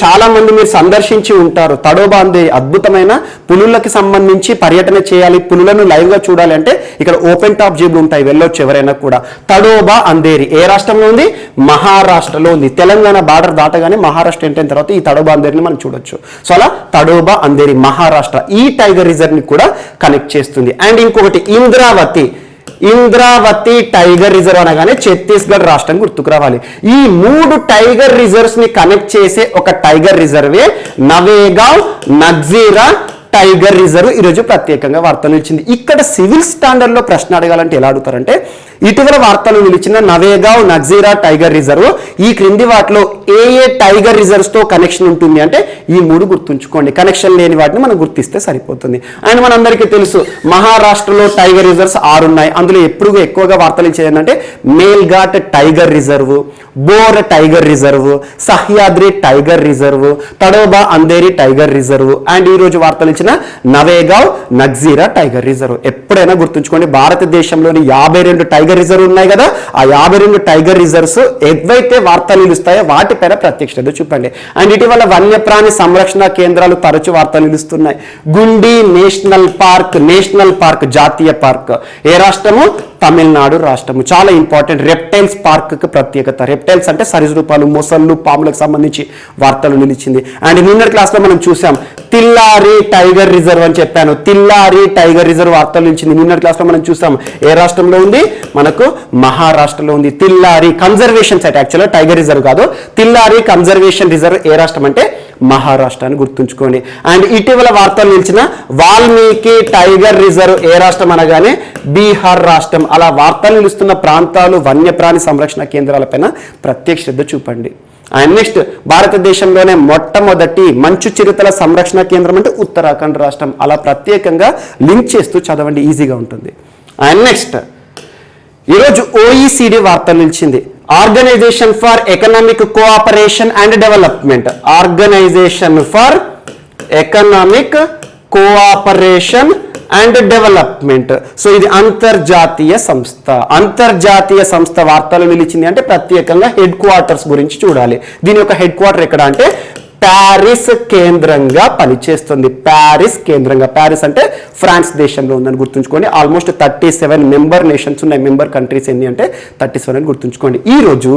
చాలా మంది మీరు సందర్శించి ఉంటారు. తడోబా అందేరి అద్భుతమైన పులులకి సంబంధించి పర్యటన చేయాలి, పులులను లైవ్ గా చూడాలి అంటే ఇక్కడ ఓపెన్ టాప్ జీబులు ఉంటాయి, వెళ్ళొచ్చు ఎవరైనా కూడా. తడోబా అందేరి ఏ రాష్ట్రంలో ఉంది, మహారాష్ట్రలో ఉంది. తెలంగాణ బార్డర్ దాటగానే మహారాష్ట్ర ఎంటర్ అయిన తర్వాత ఈ తడోబా అందేరిని మనం చూడొచ్చు. సో అలా తడోబా అందేరి మహారాష్ట్ర ఈ టైగర్ రిజర్వ్ ని కూడా కనెక్ట్ చేస్తుంది. అండ్ ఇంకొకటి ఇంద్రావతి టైగర్ రిజర్వ్ అనగానే ఛత్తీస్గఢ్ రాష్ట్రం గుర్తుకు రావాలి. ఈ 3 టైగర్ రిజర్వ్స్ ని కనెక్ట్ చేసే ఒక tiger రిజర్వే Navegaon Nagzira tiger reserve ఈరోజు ప్రత్యేకంగా వార్తలు నిలిచింది. ఇక్కడ సివిల్ స్టాండర్డ్ లో ప్రశ్న అడగాలంటే ఎలా అడుగుతారంటే, ఇటీవల వార్తలు నిలిచిన నవేగావ్ నగ్జీరా టైగర్ రిజర్వ్ ఈ క్రింది వాటిలో ఏ టైగర్ రిజర్వ్స్ తో కనెక్షన్ ఉంటుంది అంటే ఈ 3 గుర్తుంచుకోండి. కనెక్షన్ లేని వాటిని మనం గుర్తిస్తే సరిపోతుంది. అండ్ మనందరికీ తెలుసు మహారాష్ట్రలో టైగర్ రిజర్వ్స్ 6 ఉన్నాయి. అందులో ఎక్కువగా వార్తలు ఇచ్చేది అంటే Melghat tiger reserve, Bor tiger reserve, Sahyadri tiger reserve, Tadoba Andhari tiger reserve and ఈ రోజు వార్తలు ఇచ్చిన నవేగావ్ నగ్జీరా టైగర్ రిజర్వ్. ఎప్పుడైనా గుర్తుంచుకోండి, భారతదేశంలోని 52 టైగర్ రిజర్వ్ ఉన్నాయి కదా, ఆ 52 టైగర్ రిజర్వ్స్ ఏవైతే వార్తలు నిలుస్తాయో వాటిపైన ప్రత్యక్ష శ్రద్ధ చూపండి. అండ్ ఇటీవల వన్యప్రాణి సంరక్షణ కేంద్రాలు తరచు వార్తలు నిలుస్తున్నాయి. గుండి నేషనల్ పార్క్ జాతీయ పార్క్ ఏ రాష్ట్రము, తమిళనాడు రాష్ట్రము. చాలా ఇంపార్టెంట్. రెప్టైల్స్ పార్క్ కు ప్రత్యేకత. రెప్టైల్స్ అంటే సరీసృపాలు, మొసళ్ళు, పాములకు సంబంధించి వార్తలు నిలిచింది. అండ్ నిన్నటి క్లాస్ లో మనం చూసాం తిల్లారి టైగర్ రిజర్వ్ అని చెప్పాను. తిల్లారి టైగర్ రిజర్వ్ వార్తలు నిలిచింది. నిన్నటి క్లాస్ లో మనం చూసాం ఏ రాష్ట్రంలో ఉంది, మనకు మహారాష్ట్రలో ఉంది. తిల్లారి కన్జర్వేషన్ సైట్, యాక్చువల్గా టైగర్ రిజర్వ్ కాదు, తిల్లారి కన్జర్వేషన్ రిజర్వ్ ఏ రాష్ట్రం అంటే మహారాష్ట్ర అని గుర్తుంచుకోండి. అండ్ ఇటీవల వార్తలు నిలిచిన వాల్మీకి టైగర్ రిజర్వ్ ఏ రాష్ట్రం అనగానే బీహార్ రాష్ట్రం. అలా వార్తలు నిలుస్తున్న ప్రాంతాలు, వన్యప్రాణి సంరక్షణ కేంద్రాలపైన ప్రత్యేక శ్రద్ధ చూపండి. అండ్ నెక్స్ట్, భారతదేశంలోనే మొట్టమొదటి మంచు చిరుతల సంరక్షణ కేంద్రం అంటే ఉత్తరాఖండ్ రాష్ట్రం. అలా ప్రత్యేకంగా లింక్ చేస్తూ చదవండి, ఈజీగా ఉంటుంది. అండ్ నెక్స్ట్, ఈరోజు ఓఈసిడి వార్తలు నిలిచింది. Organisation for economic cooperation and development. Organisation for economic cooperation and development. So ఇది అంతర్జాతీయ సంస్థ వార్తలు నిలిచింది అంటే ప్రత్యేకంగా హెడ్ క్వార్టర్స్ గురించి చూడాలి. దీని యొక్క హెడ్ క్వార్టర్ ఎక్కడ అంటే ప్యారిస్ కేంద్రంగా పనిచేస్తుంది. ప్యారిస్ అంటే ఫ్రాన్స్ దేశంలో ఉందని గుర్తుంచుకోండి. ఆల్మోస్ట్ 37 మెంబర్ నేషన్స్ ఉన్నాయి. మెంబర్ కంట్రీస్ ఎన్ని అంటే 37 అని గుర్తుంచుకోండి. ఈ రోజు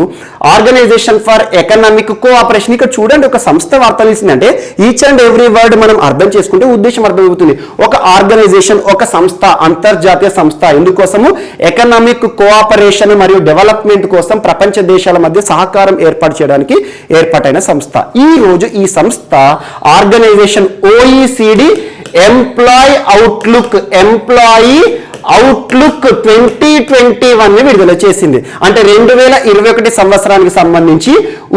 ఆర్గనైజేషన్ ఫర్ ఎకనామిక్ కోఆపరేషన్, ఇక్కడ చూడండి ఒక సంస్థ వార్తలు ఇచ్చిందంటే ఈచ్ అండ్ ఎవ్రీ వర్డ్ మనం అర్థం చేసుకుంటే ఉద్దేశం అర్థమవుతుంది. ఒక ఆర్గనైజేషన్, ఒక సంస్థ, అంతర్జాతీయ సంస్థ, ఎందుకోసము ఎకనామిక్ కోఆపరేషన్ మరియు డెవలప్మెంట్ కోసం ప్రపంచ దేశాల మధ్య సహకారం ఏర్పాటు చేయడానికి ఏర్పాటైన సంస్థ. ఈ రోజు ఈ సంస్థ ఆర్గనైజేషన్ ఓఈసిడి ఎంప్లాయీ అవుట్లుక్ 2021 ని విడుదల చేసింది. అంటే 2021 సంవత్సరానికి సంబంధించి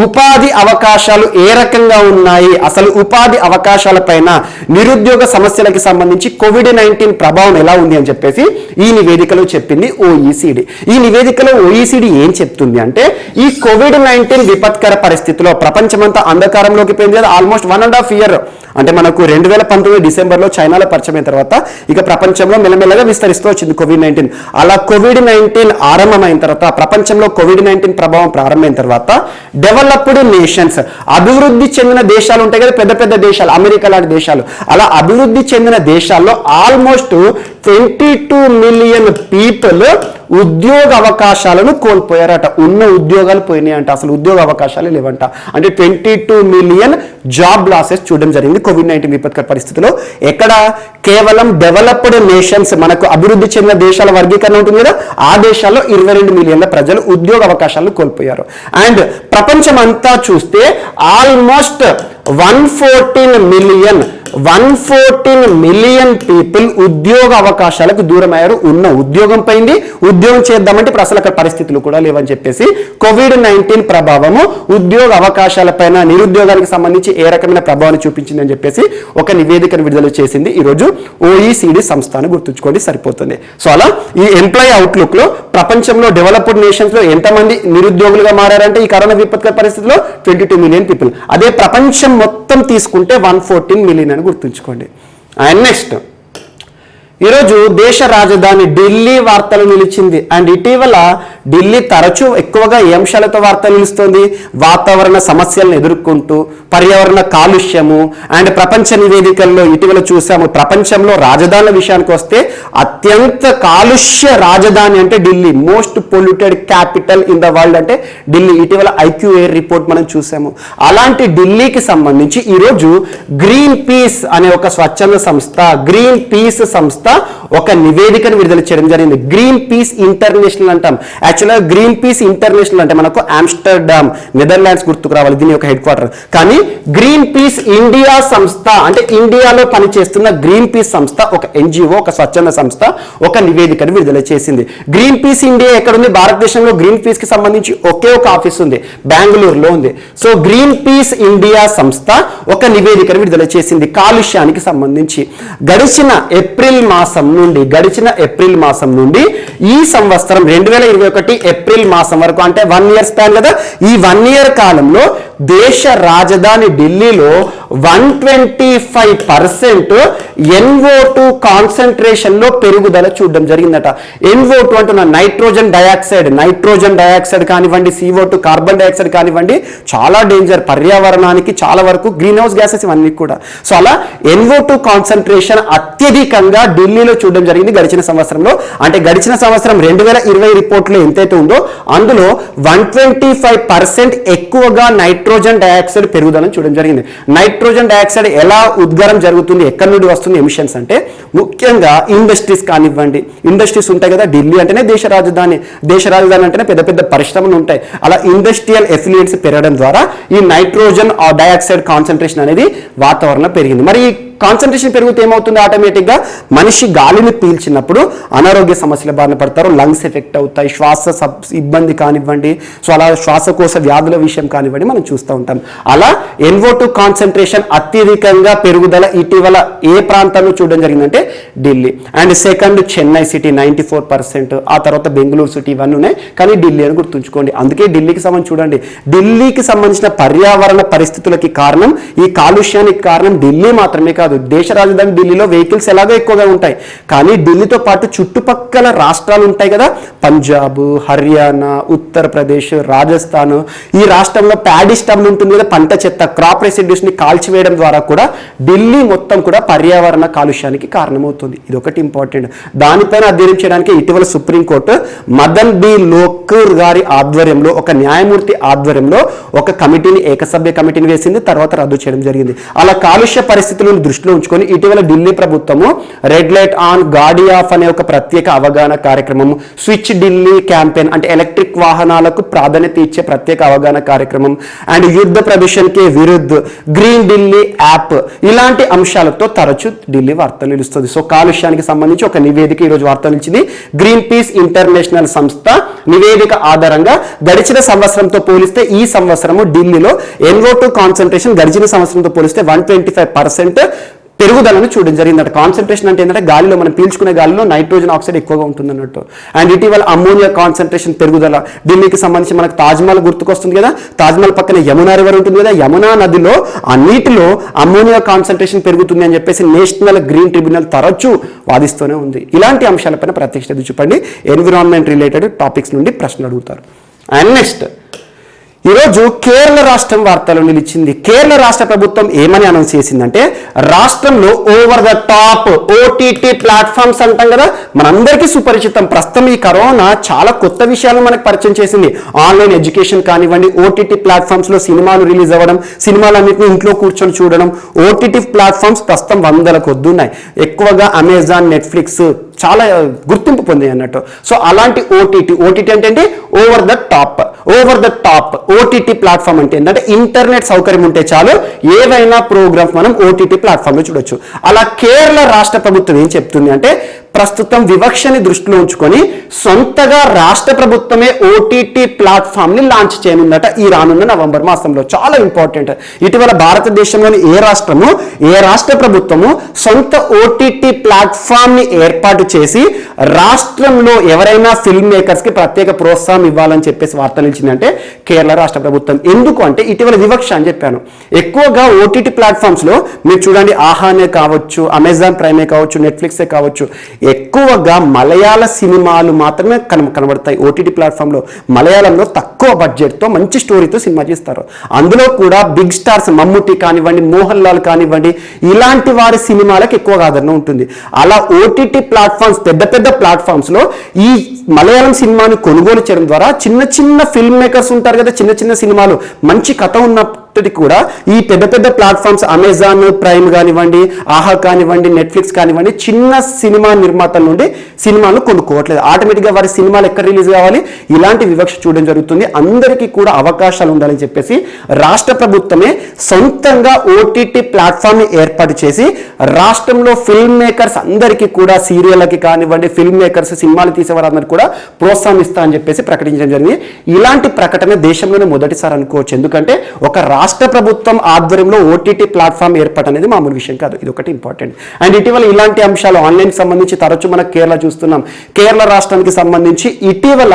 ఉపాధి అవకాశాలు ఏ రకంగా ఉన్నాయి, అసలు ఉపాధి అవకాశాల పైన, నిరుద్యోగ సమస్యలకు సంబంధించి COVID-19 ప్రభావం ఎలా ఉంది అని చెప్పేసి ఈ నివేదికలో చెప్పింది ఓఈసిడి. ఈ నివేదికలో ఓఈసిడి ఏం చెప్తుంది అంటే, ఈ COVID-19 విపత్కర పరిస్థితిలో ప్రపంచమంతా అంధకారంలోకి పోయింది కదా, ఆల్మోస్ట్ 1.5 year. అంటే మనకు 2019 డిసెంబర్లో చైనాలో పరిచయం అయిన తర్వాత ఇక ప్రపంచంలో మెల్లమెల్లగా విస్తరిస్తూ వచ్చింది COVID-19. అలా COVID-19 ఆరంభమైన తర్వాత, ప్రపంచంలో COVID-19 ప్రభావం ప్రారంభమైన తర్వాత డెవలప్డ్ నేషన్స్, అభివృద్ధి చెందిన దేశాలు ఉంటాయి కదా, పెద్ద పెద్ద దేశాలు, అమెరికా లాంటి దేశాలు, అలా అభివృద్ధి చెందిన దేశాల్లో ఆల్మోస్ట్ 22 మిలియన్ పీపుల్ ఉద్యోగ అవకాశాలను కోల్పోయారట. ఉన్న ఉద్యోగాలు పోయినాయంట, అసలు ఉద్యోగ అవకాశాలు లేవంట. అంటే 22 మిలియన్ జాబ్ లాసెస్ చూడడం జరిగింది కోవిడ్-19 విపత్కర పరిస్థితిలో. ఎక్కడ? కేవలం డెవలప్డ్ నేషన్స్, మనకు అభివృద్ధి చెందిన దేశాల వర్గీకరణ ఉంటుంది కదా, ఆ దేశాల్లో 22 మిలియన్ల ప్రజలు ఉద్యోగ అవకాశాలను కోల్పోయారు. అండ్ ప్రపంచం అంతా చూస్తే ఆల్మోస్ట్ 114 మిలియన్ పీపుల్ ఉద్యోగ అవకాశాలకు దూరం అయ్యారు. ఉన్న ఉద్యోగం పోయింది, ఉద్యోగం చేద్దామంటే ఇప్పుడు అసలు అక్కడ పరిస్థితులు కూడా లేవని చెప్పేసి కోవిడ్-19 ప్రభావము ఉద్యోగ అవకాశాలపైన, నిరుద్యోగానికి సంబంధించి ఏ రకమైన ప్రభావాన్ని చూపించిందని చెప్పేసి ఒక నివేదికను విడుదల చేసింది ఈరోజు OECD సంస్థ అని గుర్తుంచుకోండి, సరిపోతుంది. సో అలా ఈ ఎంప్లాయీ అవుట్లుక్ లో ప్రపంచంలో డెవలప్డ్ నేషన్స్ లో ఎంతమంది నిరుద్యోగులుగా మారారంటే ఈ కరోనా విపత్కర పరిస్థితిలో 22 మిలియన్ పీపుల్. అదే ప్రపంచం మొత్తం తీసుకుంటే 114 మిలియన్ అని గుర్తుంచుకోండి. అండ్ నెక్స్ట్, ఈరోజు దేశ రాజధాని ఢిల్లీ వార్తలు నిలిచింది. అండ్ ఇటీవల ఢిల్లీ తరచూ ఎక్కువగా ఏ అంశాలతో వార్తలు నిలుస్తుంది? వాతావరణ సమస్యలను ఎదుర్కొంటూ, పర్యావరణ కాలుష్యము, అండ్ ప్రపంచ నివేదికల్లో ఇటీవల చూసాము ప్రపంచంలో రాజధానుల విషయానికి వస్తే అత్యంత కాలుష్య రాజధాని అంటే Delhi, most polluted capital in the world అంటే ఢిల్లీ. ఇటీవల IQAir రిపోర్ట్ మనం చూసాము. అలాంటి ఢిల్లీకి సంబంధించి ఈరోజు గ్రీన్ పీస్ అనే ఒక స్వచ్ఛంద సంస్థ, గ్రీన్ పీస్ సంస్థ ఒక నివేదికను విడుదల చేయడం జరిగింది. గ్రీన్ పీస్ ఇంటర్నేషనల్ అంటాం. యాక్చువల్గా గ్రీన్ పీస్ ఇంటర్నేషనల్ అంటే మనకు ఆమ్స్టర్డామ్, నెదర్లాండ్స్ గుర్తుకు రావాలి దీని యొక్క హెడ్ క్వార్టర్. కానీ గ్రీన్ పీస్ ఇండియా సంస్థ అంటే ఇండియాలో పనిచేస్తున్న గ్రీన్ పీస్ సంస్థ, ఒక NGO, ఒక స్వచ్ఛంద సంస్థ ఒక నివేదికను విడుదల చేసింది. గ్రీన్ పీస్ ఇండియా ఎక్కడుంది? భారతదేశంలో గ్రీన్ పీస్ కి సంబంధించి ఒకే ఒక ఆఫీస్ ఉంది, బెంగళూరులో ఉంది. సో గ్రీన్ పీస్ ఇండియా సంస్థ ఒక నివేదికను విడుదల చేసింది కాలుష్యానికి సంబంధించి. గడిచిన ఏప్రిల్ మాసం నుండి ఈ సంవత్సరం 2021 ఏప్రిల్ మాసం వరకు, అంటే 1 ఇయర్ స్పాన్ కదా, ఈ 1 ఇయర్ కాలంలో దేశ రాజధాని ఢిల్లీలో 125% NO2 కాన్సన్ట్రేషన్ లో పెరుగుదల చూడడం జరిగిందట. NO2 అంటున్న నైట్రోజన్ డయాక్సైడ్ కానివ్వండి, CO2 కార్బన్ డయాక్సైడ్ కానివ్వండి, చాలా డేంజర్ పర్యావరణానికి, చాలా వరకు గ్రీన్ హౌస్ గ్యాసెస్ ఇవన్నీ కూడా. సో అలా NO2 కాన్సన్ట్రేషన్ అత్యధికంగా ఢిల్లీలో చూడడం జరిగింది గడిచిన సంవత్సరంలో. అంటే గడిచిన సంవత్సరం 2020 రిపోర్ట్లో ఎంతైతే ఉందో అందులో 125% ఎక్కువగా నైట్రోజన్ డయాక్సైడ్ పెరుగుదలను చూడడం జరిగింది. నైట్రోజన్ డయాక్సైడ్ ఎలా ఉద్గారం జరుగుతుంది, ఎక్కడి నుండి వస్తుంది ఎమిషన్స్ అంటే ముఖ్యంగా ఇండస్ట్రీస్ కానివ్వండి, ఇండస్ట్రీస్ ఉంటాయి కదా, ఢిల్లీ అంటేనే దేశ రాజధాని అంటేనే పెద్ద పెద్ద పరిశ్రమలు ఉంటాయి. అలా ఇండస్ట్రియల్ ఎఫిలియన్స్ పెరగడం ద్వారా ఈ నైట్రోజన్ డయాక్సైడ్ కాన్సన్ట్రేషన్ అనేది వాతావరణం పెరిగింది. మరి కాన్సన్ట్రేషన్ పెరిగితే ఏమవుతుంది? ఆటోమేటిక్గా మనిషి గాలిని పీల్చినప్పుడు అనారోగ్య సమస్యల బారిన పడతారు, లంగ్స్ ఎఫెక్ట్ అవుతాయి, శ్వాస ఇబ్బంది కానివ్వండి, సో అలా శ్వాసకోశ వ్యాధుల విషయం కానివ్వండి మనం చూస్తూ ఉంటాం. అలా NO2 కాన్సన్ట్రేషన్ అత్యధికంగా పెరుగుదల ఇటీవల ఏ ప్రాంతంలో చూడడం జరిగిందంటే Delhi. And second Chennai city 94%, ఆ తర్వాత బెంగళూరు సిటీ, ఇవన్నీ ఉన్నాయి. కానీ ఢిల్లీ అని గుర్తుంచుకోండి. అందుకే ఢిల్లీకి సంబంధించి చూడండి, ఢిల్లీకి సంబంధించిన పర్యావరణ పరిస్థితులకి కారణం, ఈ కాలుష్యానికి కారణం ఢిల్లీ మాత్రమే కాదు. దేశ రాజధాని ఢిల్లీలో వెహికల్స్ ఎలాగో ఎక్కువగా ఉంటాయి, కానీ ఢిల్లీతో పాటు చుట్టుపక్కల రాష్ట్రాలు ఉంటాయి కదా, పంజాబ్, హర్యానా, ఉత్తరప్రదేశ్, రాజస్థాన్, ఈ రాష్ట్రంలో ప్యాడీ స్టబ్లు ఉంటుంది కదా, పంట చెత్త, క్రాప్ రెసిడ్యూస్ ని కాల్చివేయడం ద్వారా కూడా ఢిల్లీ మొత్తం కూడా పర్యావరణ కాలుష్యానికి కారణమవుతుంది. ఇది ఒకటి ఇంపార్టెంట్. దానిపైన అధ్యయనం చేయడానికి ఇటీవల సుప్రీంకోర్టు మదన్ బి లోకూర్ గారి ఆధ్వర్యంలో, ఒక న్యాయమూర్తి ఆధ్వర్యంలో ఒక కమిటీని, ఏకసభ్య కమిటీని వేసింది, తర్వాత రద్దు చేయడం జరిగింది. అలా కాలుష్య పరిస్థితులను దృష్టిలో ఉంచుకొని ఇటీవల ఢిల్లీ ప్రభుత్వము రెడ్ లైట్ ఆన్, గాడి ఆఫ్ అనే ఒక ప్రత్యేక అవగాహన కార్యక్రమం, స్విచ్ ఢిల్లీ క్యాంపెయిన్ అంటే ఎలక్ట్రిక్ వాహనాలకు ప్రాధాన్యత ఇచ్చే ప్రత్యేక అవగాహన కార్యక్రమం, అండ్ యుద్ధ ప్రదూషణకి విరుద్ధ గ్రీన్ ఢిల్లీ యాప్, ఇలాంటి అంశాలతో తరచూ ఢిల్లీ వార్తలు నిలుస్తుంది. సో కాలుష్యానికి సంబంధించి ఒక నివేదిక ఈరోజు వార్తలు ఇచ్చింది గ్రీన్ పీస్ ఇంటర్నేషనల్ సంస్థ. నివేదిక ఆధారంగా గడిచిన సంవత్సరంతో పోలిస్తే ఈ సంవత్సరము ఢిల్లీలో NO2 కాన్సన్ట్రేషన్ గడిచిన సంవత్సరంతో పోలిస్తే 125% పెరుగుదలను చూడడం జరిగిందట. కాన్సన్ట్రేషన్ అంటే ఏంటంటే గాలిలో, మనం పీల్చుకునే గాలిలో నైట్రోజన్ ఆక్సైడ్ ఎక్కువగా ఉంటుంది అన్నట్టు. అండ్ ఇటీవల అమ్మోనియా కాన్సన్ట్రేషన్ పెరుగుదల, ఢిల్లీకి సంబంధించి మనకు తాజ్మహల్ గుర్తుకొస్తుంది కదా, తాజ్మహల్ పక్కన యమునా రివర్ ఉంటుంది కదా, యమునా నదిలో ఆ నీటిలో అమ్మోనియా కాన్సన్ట్రేషన్ పెరుగుతుంది అని చెప్పేసి నేషనల్ గ్రీన్ ట్రిబ్యునల్ తరచూ వాదిస్తూనే ఉంది. ఇలాంటి అంశాలపైన ప్రత్యక్షత చూపండి. ఎన్విరాన్మెంట్ రిలేటెడ్ టాపిక్స్ నుండి ప్రశ్నలు అడుగుతారు. అండ్ నెక్స్ట్, ఈరోజు కేరళ రాష్ట్రం వార్తలు నిలిచింది. కేరళ రాష్ట్ర ప్రభుత్వం ఏమని అనౌన్స్ చేసిందంటే, రాష్ట్రంలో over the top OTT platforms అంటాం కదా, మనందరికీ సుపరిచితం. ప్రస్తుతం ఈ కరోనా చాలా కొత్త విషయాలను మనకు పరిచయం చేసింది. ఆన్లైన్ ఎడ్యుకేషన్ కానివ్వండి, ఓటీటీ ప్లాట్ఫామ్స్ లో సినిమాలు రిలీజ్ అవ్వడం, సినిమాలన్నింటినీ ఇంట్లో కూర్చొని చూడడం. ఓటీటీ ప్లాట్ఫామ్స్ ప్రస్తుతం 100 కొద్ది ఉన్నాయి. ఎక్కువగా అమెజాన్, నెట్ఫ్లిక్స్ చాలా గుర్తింపు పొందాయి అన్నట్టు. సో అలాంటి ఓటీటీ అంటే over the top OTT platform అంటే ఏంటంటే ఇంటర్నెట్ సౌకర్యం ఉంటే చాలు ఏవైనా ప్రోగ్రామ్స్ మనం ఓటీటీ ప్లాట్ఫామ్ లో చూడొచ్చు. అలా కేరళ రాష్ట్ర ప్రభుత్వం ఏం చెప్తుంది అంటే, ప్రస్తుతం వివక్షని దృష్టిలో ఉంచుకొని సొంతగా రాష్ట్ర ప్రభుత్వమే ఓటీటీ ప్లాట్ఫామ్ ని లాంచ్ చేయనుందట ఈ రానున్న నవంబర్ మాసంలో. చాలా ఇంపార్టెంట్. ఇటీవల భారతదేశంలోని ఏ రాష్ట్ర ప్రభుత్వము సొంత ఓటీటీ ప్లాట్ఫామ్ ని ఏర్పాటు చేసి రాష్ట్రంలో ఎవరైనా ఫిల్మ్ మేకర్స్ కి ప్రత్యేక ప్రోత్సాహం ఇవ్వాలని చెప్పేసి వార్త నిలిచిందంటే కేరళ రాష్ట్ర ప్రభుత్వం. ఎందుకు అంటే ఇటీవల వివక్ష అని చెప్పాను. ఎక్కువగా ఓటీటీ ప్లాట్ఫామ్స్ లో మీరు చూడండి, ఆహానే కావచ్చు, అమెజాన్ ప్రైమే కావచ్చు, నెట్ఫ్లిక్సే కావచ్చు, ఎక్కువగా మలయాళ సినిమాలు మాత్రమే కనబడతాయి ఓటీటీ ప్లాట్ఫామ్లో. మలయాళంలో తక్కువ బడ్జెట్తో మంచి స్టోరీతో సినిమా చేస్తారు. అందులో కూడా బిగ్ స్టార్స్ మమ్ముట్టి కానివ్వండి, మోహన్ లాల్ కానివ్వండి, ఇలాంటి వారి సినిమాలకు ఎక్కువగా ఆదరణ ఉంటుంది. అలా ఓటీటీ ప్లాట్ఫామ్స్, పెద్ద ప్లాట్ఫామ్స్లో ఈ మలయాళం సినిమాని కొనుగోలు చేయడం ద్వారా చిన్న ఫిల్మ్ మేకర్స్ ఉంటారు కదా, చిన్న సినిమాలు మంచి కథ ఉన్నప్పటికీ కూడా ఈ పెద్ద ప్లాట్ఫామ్స్ అమెజాన్ ప్రైమ్ కానివ్వండి, ఆహా కానివ్వండి, నెట్ఫ్లిక్స్ కానివ్వండి, చిన్న సినిమా నిర్మాతల నుండి సినిమాలు కొనుక్కోవట్లేదు. ఆటోమేటిక్గా వారి సినిమాలు ఎక్కడ రిలీజ్ కావాలి, ఇలాంటి వివక్ష చూడడం జరుగుతుంది. అందరికీ కూడా అవకాశాలు ఉండాలని చెప్పేసి రాష్ట్ర ప్రభుత్వమే సొంతంగా ఓటీటీ ప్లాట్ఫామ్ ని ఏర్పాటు చేసి రాష్ట్రంలో ఫిల్మ్ మేకర్స్ అందరికీ కూడా సీరియళ్ళకి కానివ్వండి, ఫిల్మ్ మేకర్స్ సినిమాలు తీసేవారందరూ కూడా ప్రోత్సహిస్తా అని చెప్పేసి ప్రకటించడం జరిగింది. ఇలాంటి ప్రకటన దేశంలోనే మొదటిసారి అనుకోవచ్చు. ఎందుకంటే ఒక రాష్ట్ర ప్రభుత్వం ఆధ్వర్యంలో ఓటీటీ ప్లాట్ఫామ్ ఏర్పాటు అనేది మామూలు విషయం కాదు. ఇది ఒకటి ఇంపార్టెంట్. అండ్ ఇటీవల ఇలాంటి అంశాలు ఆన్లైన్కి సంబంధించి తరచు మనకు కేరళ చూస్తున్నాం. కేరళ రాష్ట్రానికి సంబంధించి ఇటీవల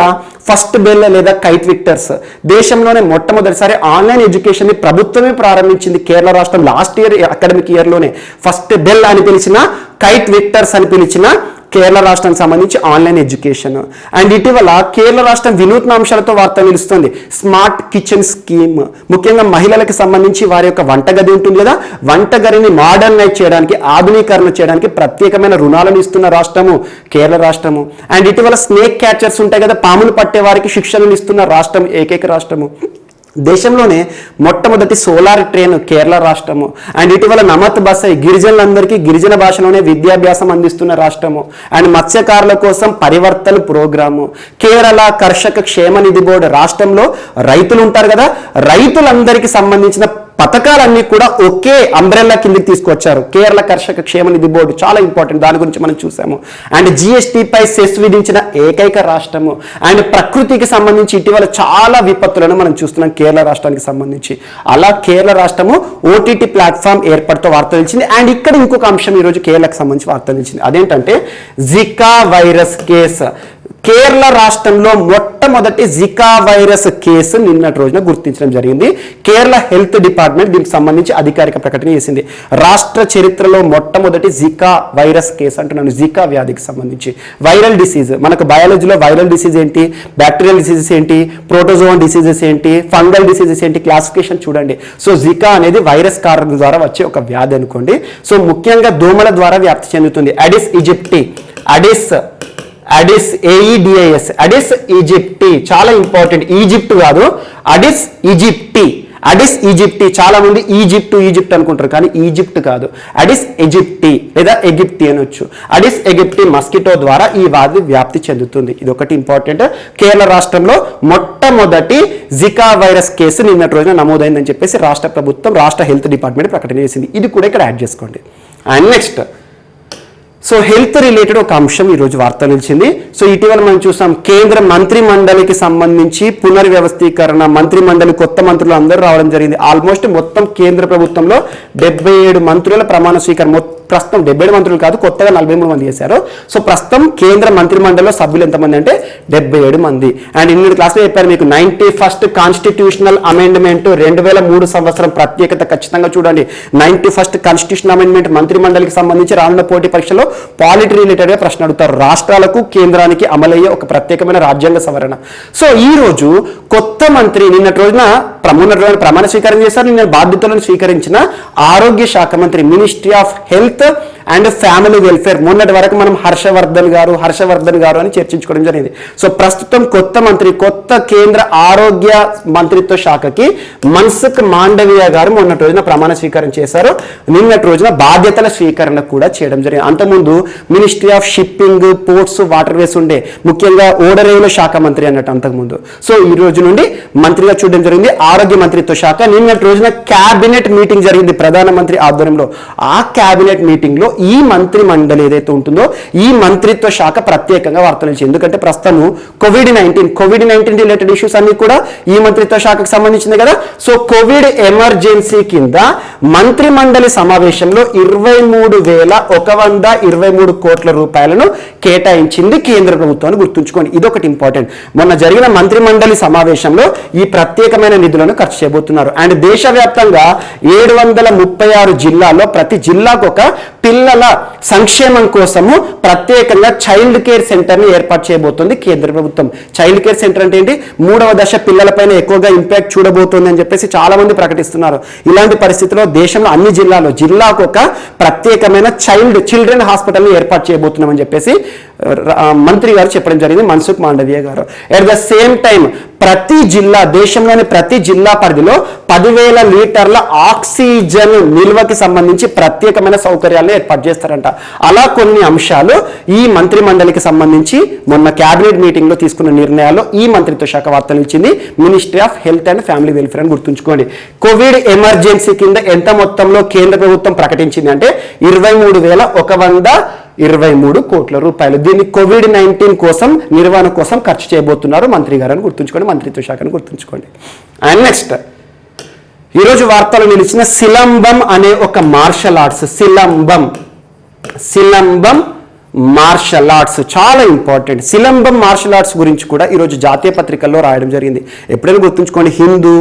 ఫస్ట్ బెల్ లేదా కైట్ విక్టర్స్ దేశంలోనే మొట్టమొదటిసారి ఆన్లైన్ ఎడ్యుకేషన్ ని ప్రభుత్వమే ప్రారంభించింది. కేరళ రాష్ట్రం లాస్ట్ ఇయర్ అకాడమిక్ ఇయర్ లోనే ఫస్ట్ బెల్ అని పిలిచిన, కైట్ విక్టర్స్ అని పిలిచిన కేరళ రాష్ట్రానికి సంబంధించి ఆన్లైన్ ఎడ్యుకేషన్. అండ్ ఇటీవల కేరళ రాష్ట్రం వినూత్న అంశాలతో వార్త నిలుస్తుంది. స్మార్ట్ కిచెన్ స్కీమ్, ముఖ్యంగా మహిళలకు సంబంధించి వారి యొక్క వంటగది ఉంటుంది కదా, వంటగదిని మోడర్నైజ్ చేయడానికి, ఆధునీకరణ చేయడానికి ప్రత్యేకమైన రుణాలను ఇస్తున్న రాష్ట్రము కేరళ రాష్ట్రము. అండ్ ఇటీవల స్నేక్ క్యాచర్స్ ఉంటాయి కదా, పాములు పట్టే వారికి శిక్షణలు ఇస్తున్న రాష్ట్రం ఏకైక రాష్ట్రము. దేశంలోనే మొట్టమొదటి సోలార్ ట్రైన్ కేరళ రాష్ట్రము. అండ్ ఇటీవల నమత్ బసై గిరిజనులందరికీ గిరిజన భాషలోనే విద్యాభ్యాసం అందిస్తున్న రాష్ట్రము. అండ్ మత్స్యకారుల కోసం పరివర్తన ప్రోగ్రాము. కేరళ కర్షక క్షేమ నిధి బోర్డు, రాష్ట్రంలో రైతులు ఉంటారు కదా, రైతులందరికీ సంబంధించిన పథకాలన్నీ కూడా ఒకే అంబ్రెల్లా కిందకి తీసుకొచ్చారు. కేరళ కర్షక క్షేమ నిధి బోర్డు చాలా ఇంపార్టెంట్, దాని గురించి మనం చూసాము. అండ్ జిఎస్టీపై సెస్ విధించిన ఏకైక రాష్ట్రము. అండ్ ప్రకృతికి సంబంధించి ఇటీవల చాలా విపత్తులను మనం చూస్తున్నాం కేరళ రాష్ట్రానికి సంబంధించి. అలా కేరళ రాష్ట్రము ఓటీటీ ప్లాట్ఫామ్ ఏర్పాటుతో వార్త నిలిచింది. అండ్ ఇక్కడ ఇంకొక అంశం ఈరోజు కేరళకు సంబంధించి వార్త నిలిచింది. అదేంటంటే జికా వైరస్ కేసు. కేరళ రాష్ట్రంలో మొట్టమొదటి జికా వైరస్ కేసు నిన్నటి రోజున గుర్తించడం జరిగింది. కేరళ హెల్త్ డిపార్ట్మెంట్ దీనికి సంబంధించి అధికారిక ప్రకటన చేసింది. రాష్ట్ర చరిత్రలో మొట్టమొదటి జికా వైరస్ కేసు అంటున్నాను. జికా వ్యాధికి సంబంధించి వైరల్ డిసీజ్, మనకు బయాలజీలో వైరల్ డిసీజ్ ఏంటి, బ్యాక్టీరియల్ డిసీజెస్ ఏంటి, ప్రోటోజోన్ డిసీజెస్ ఏంటి, ఫంగల్ డిసీజెస్ ఏంటి, క్లాసిఫికేషన్ చూడండి. సో జికా అనేది వైరస్ కారణం ద్వారా వచ్చే ఒక వ్యాధి అనుకోండి. సో ముఖ్యంగా దోమల ద్వారా వ్యాప్తి చెందుతుంది. అడిస్ ఈజిప్టి, అడిస్ AEDIS, అడిస్ ఈజిప్టి చాలా ఇంపార్టెంట్. ఈజిప్ట్ కాదు, అడిస్ ఈజిప్టి. చాలా మంది ఈజిప్ట్ అనుకుంటారు, కానీ ఈజిప్ట్ కాదు, అడిస్ ఈజిప్టి లేదా ఎగిప్టి అనొచ్చు. అడిస్ ఎగిప్టి మస్కిటో ద్వారా ఈ వ్యాధి వ్యాప్తి చెందుతుంది. ఇది ఒకటి ఇంపార్టెంట్. కేరళ రాష్ట్రంలో మొట్టమొదటి జికా వైరస్ కేసు నిన్నటి రోజున నమోదైందని చెప్పేసి రాష్ట్ర ప్రభుత్వం, రాష్ట్ర హెల్త్ డిపార్ట్మెంట్ ప్రకటన చేసింది. ఇది కూడా ఇక్కడ యాడ్ చేసుకోండి. And next, so health related ఒక అంశం ఈరోజు వార్త నిలిచింది. సో ఇటీవల మనం చూసాం కేంద్ర మంత్రి మండలికి సంబంధించి పునర్వ్యవస్థీకరణ, మంత్రి మండలి కొత్త మంత్రులు అందరూ రావడం జరిగింది. ఆల్మోస్ట్ మొత్తం కేంద్ర ప్రభుత్వంలో 77 మంత్రుల ప్రమాణ స్వీకారం. ప్రస్తుతం 77 మంత్రులు కాదు, కొత్తగా 43 మంది చేశారు. సో ప్రస్తుతం కేంద్ర మంత్రి మండలిలో సభ్యులు ఎంతమంది అంటే 77 మంది. అండ్ ఇన్ని క్లాసులో చెప్పారు మీకు 91st కాన్స్టిట్యూషనల్ అమెండ్మెంట్ 2003 సంవత్సరం ప్రత్యేకత ఖచ్చితంగా చూడండి. 91st కాన్స్టిట్యూషనల్ అమెండ్మెంట్ మంత్రి మండలికి సంబంధించి రానున్న పోటీ పరీక్షలో పాలిటీ రిలేటెడ్గా ప్రశ్న అడుగుతారు. రాష్ట్రాలకు కేంద్రానికి అమలయ్యే ఒక ప్రత్యేకమైన రాజ్యాంగ సవరణ. సో ఈ రోజు కొత్త మంత్రి నిన్నటి రోజున ప్రమాణ స్వీకారం చేశారు. నిన్న బాధ్యతలను స్వీకరించిన ఆరోగ్య శాఖ మంత్రి, ministry of health and family welfare. మొన్నటి వరకు మనం హర్షవర్ధన్ గారు అని చర్చించుకోవడం జరిగింది. సో ప్రస్తుతం కొత్త మంత్రి, కొత్త కేంద్ర ఆరోగ్య మంత్రిత్వ శాఖకి మన్సుఖ్ మాండవీయ గారు మొన్నటి రోజున ప్రమాణ స్వీకారం చేశారు. నిన్నటి రోజున బాధ్యతల స్వీకరణ కూడా చేయడం జరిగింది. అంతకుముందు ministry of shipping, ports, water ways ఉండే, ముఖ్యంగా ఓడరేవుల శాఖ మంత్రి అన్నట్టు అంతకుముందు. సో ఈ రోజు నుండి మంత్రిగా చూడడం జరిగింది ఆరోగ్య మంత్రిత్వ శాఖ. నిన్నటి రోజున క్యాబినెట్ మీటింగ్ జరిగింది ప్రధానమంత్రి ఆధ్వర్యంలో. ఆ క్యాబినెట్ మీటింగ్ లో ఈ మంత్రి మండలి ఏదైతే ఉంటుందో ఈ మంత్రిత్వ శాఖ ప్రత్యేకంగా వార్తలు ఇచ్చింది. ఎందుకంటే ప్రస్తుతం కోవిడ్-19 రిలేటెడ్ ఇష్యూస్ అన్ని కూడా ఈ మంత్రిత్వ శాఖకు సంబంధించింది కదా. సో కోవిడ్ ఎమర్జెన్సీ కింద మంత్రి మండలి సమావేశంలో 23,123 కోట్ల రూపాయలను కేటాయించింది కేంద్ర ప్రభుత్వాన్ని. గుర్తుంచుకోండి, ఇదొకటి ఇంపార్టెంట్. మొన్న జరిగిన మంత్రి మండలి సమావేశంలో ఈ ప్రత్యేకమైన నిధులను ఖర్చు చేయబోతున్నారు. అండ్ దేశవ్యాప్తంగా 736 జిల్లాల్లో ప్రతి జిల్లాకు ఒక పిల్లల సంక్షేమం కోసము ప్రత్యేకంగా చైల్డ్ కేర్ సెంటర్ ని ఏర్పాటు చేయబోతోంది కేంద్ర ప్రభుత్వం. చైల్డ్ కేర్ సెంటర్ అంటే ఏంటి? 3వ దశ పిల్లలపైన ఎక్కువగా ఇంపాక్ట్ చూడబోతోంది అని చెప్పేసి చాలా మంది ప్రకటిస్తున్నారు. ఇలాంటి పరిస్థితుల్లో దేశంలో అన్ని జిల్లాకు ఒక ప్రత్యేకమైన చిల్డ్రన్ హాస్పిటల్ ని ఏర్పాటు చేయబోతున్నామని చెప్పేసి మంత్రి గారు చెప్పడం జరిగింది, మన్సుఖ్ మాండవీయ గారు. ఎట్ ద సేమ్ టైం దేశంలోని ప్రతి జిల్లా పరిధిలో 10,000 లీటర్ల ఆక్సిజన్ నిల్వకి సంబంధించి ప్రత్యేకమైన సౌకర్యాలను ఏర్పాటు చేస్తారంట. అలా కొన్ని అంశాలు ఈ మంత్రి మండలికి సంబంధించి మొన్న క్యాబినెట్ మీటింగ్ లో తీసుకున్న నిర్ణయాలు ఈ మంత్రిత్వ శాఖ వార్తలు ఇచ్చింది ministry of health and family welfare అని గుర్తుంచుకోండి. కోవిడ్ ఎమర్జెన్సీ కింద ఎంత మొత్తంలో కేంద్ర ప్రభుత్వం ప్రకటించింది అంటే 23,123 కోట్ల రూపాయలు. దీన్ని కోవిడ్-19 కోసం నిర్వహణ కోసం ఖర్చు చేయబోతున్నారు మంత్రి గారు అని గుర్తుంచుకోండి, మంత్రిత్వ శాఖను గుర్తుంచుకోండి. అండ్ నెక్స్ట్ ఈరోజు వార్తలు నిలిచిన సిలంబం అనే ఒక martial arts, silambam martial arts చాలా ఇంపార్టెంట్. సిలంబం మార్షల్ ఆర్ట్స్ గురించి కూడా ఈరోజు జాతీయ పత్రికల్లో రాయడం జరిగింది. ఎప్పుడైనా గుర్తుంచుకోండి, Hindu,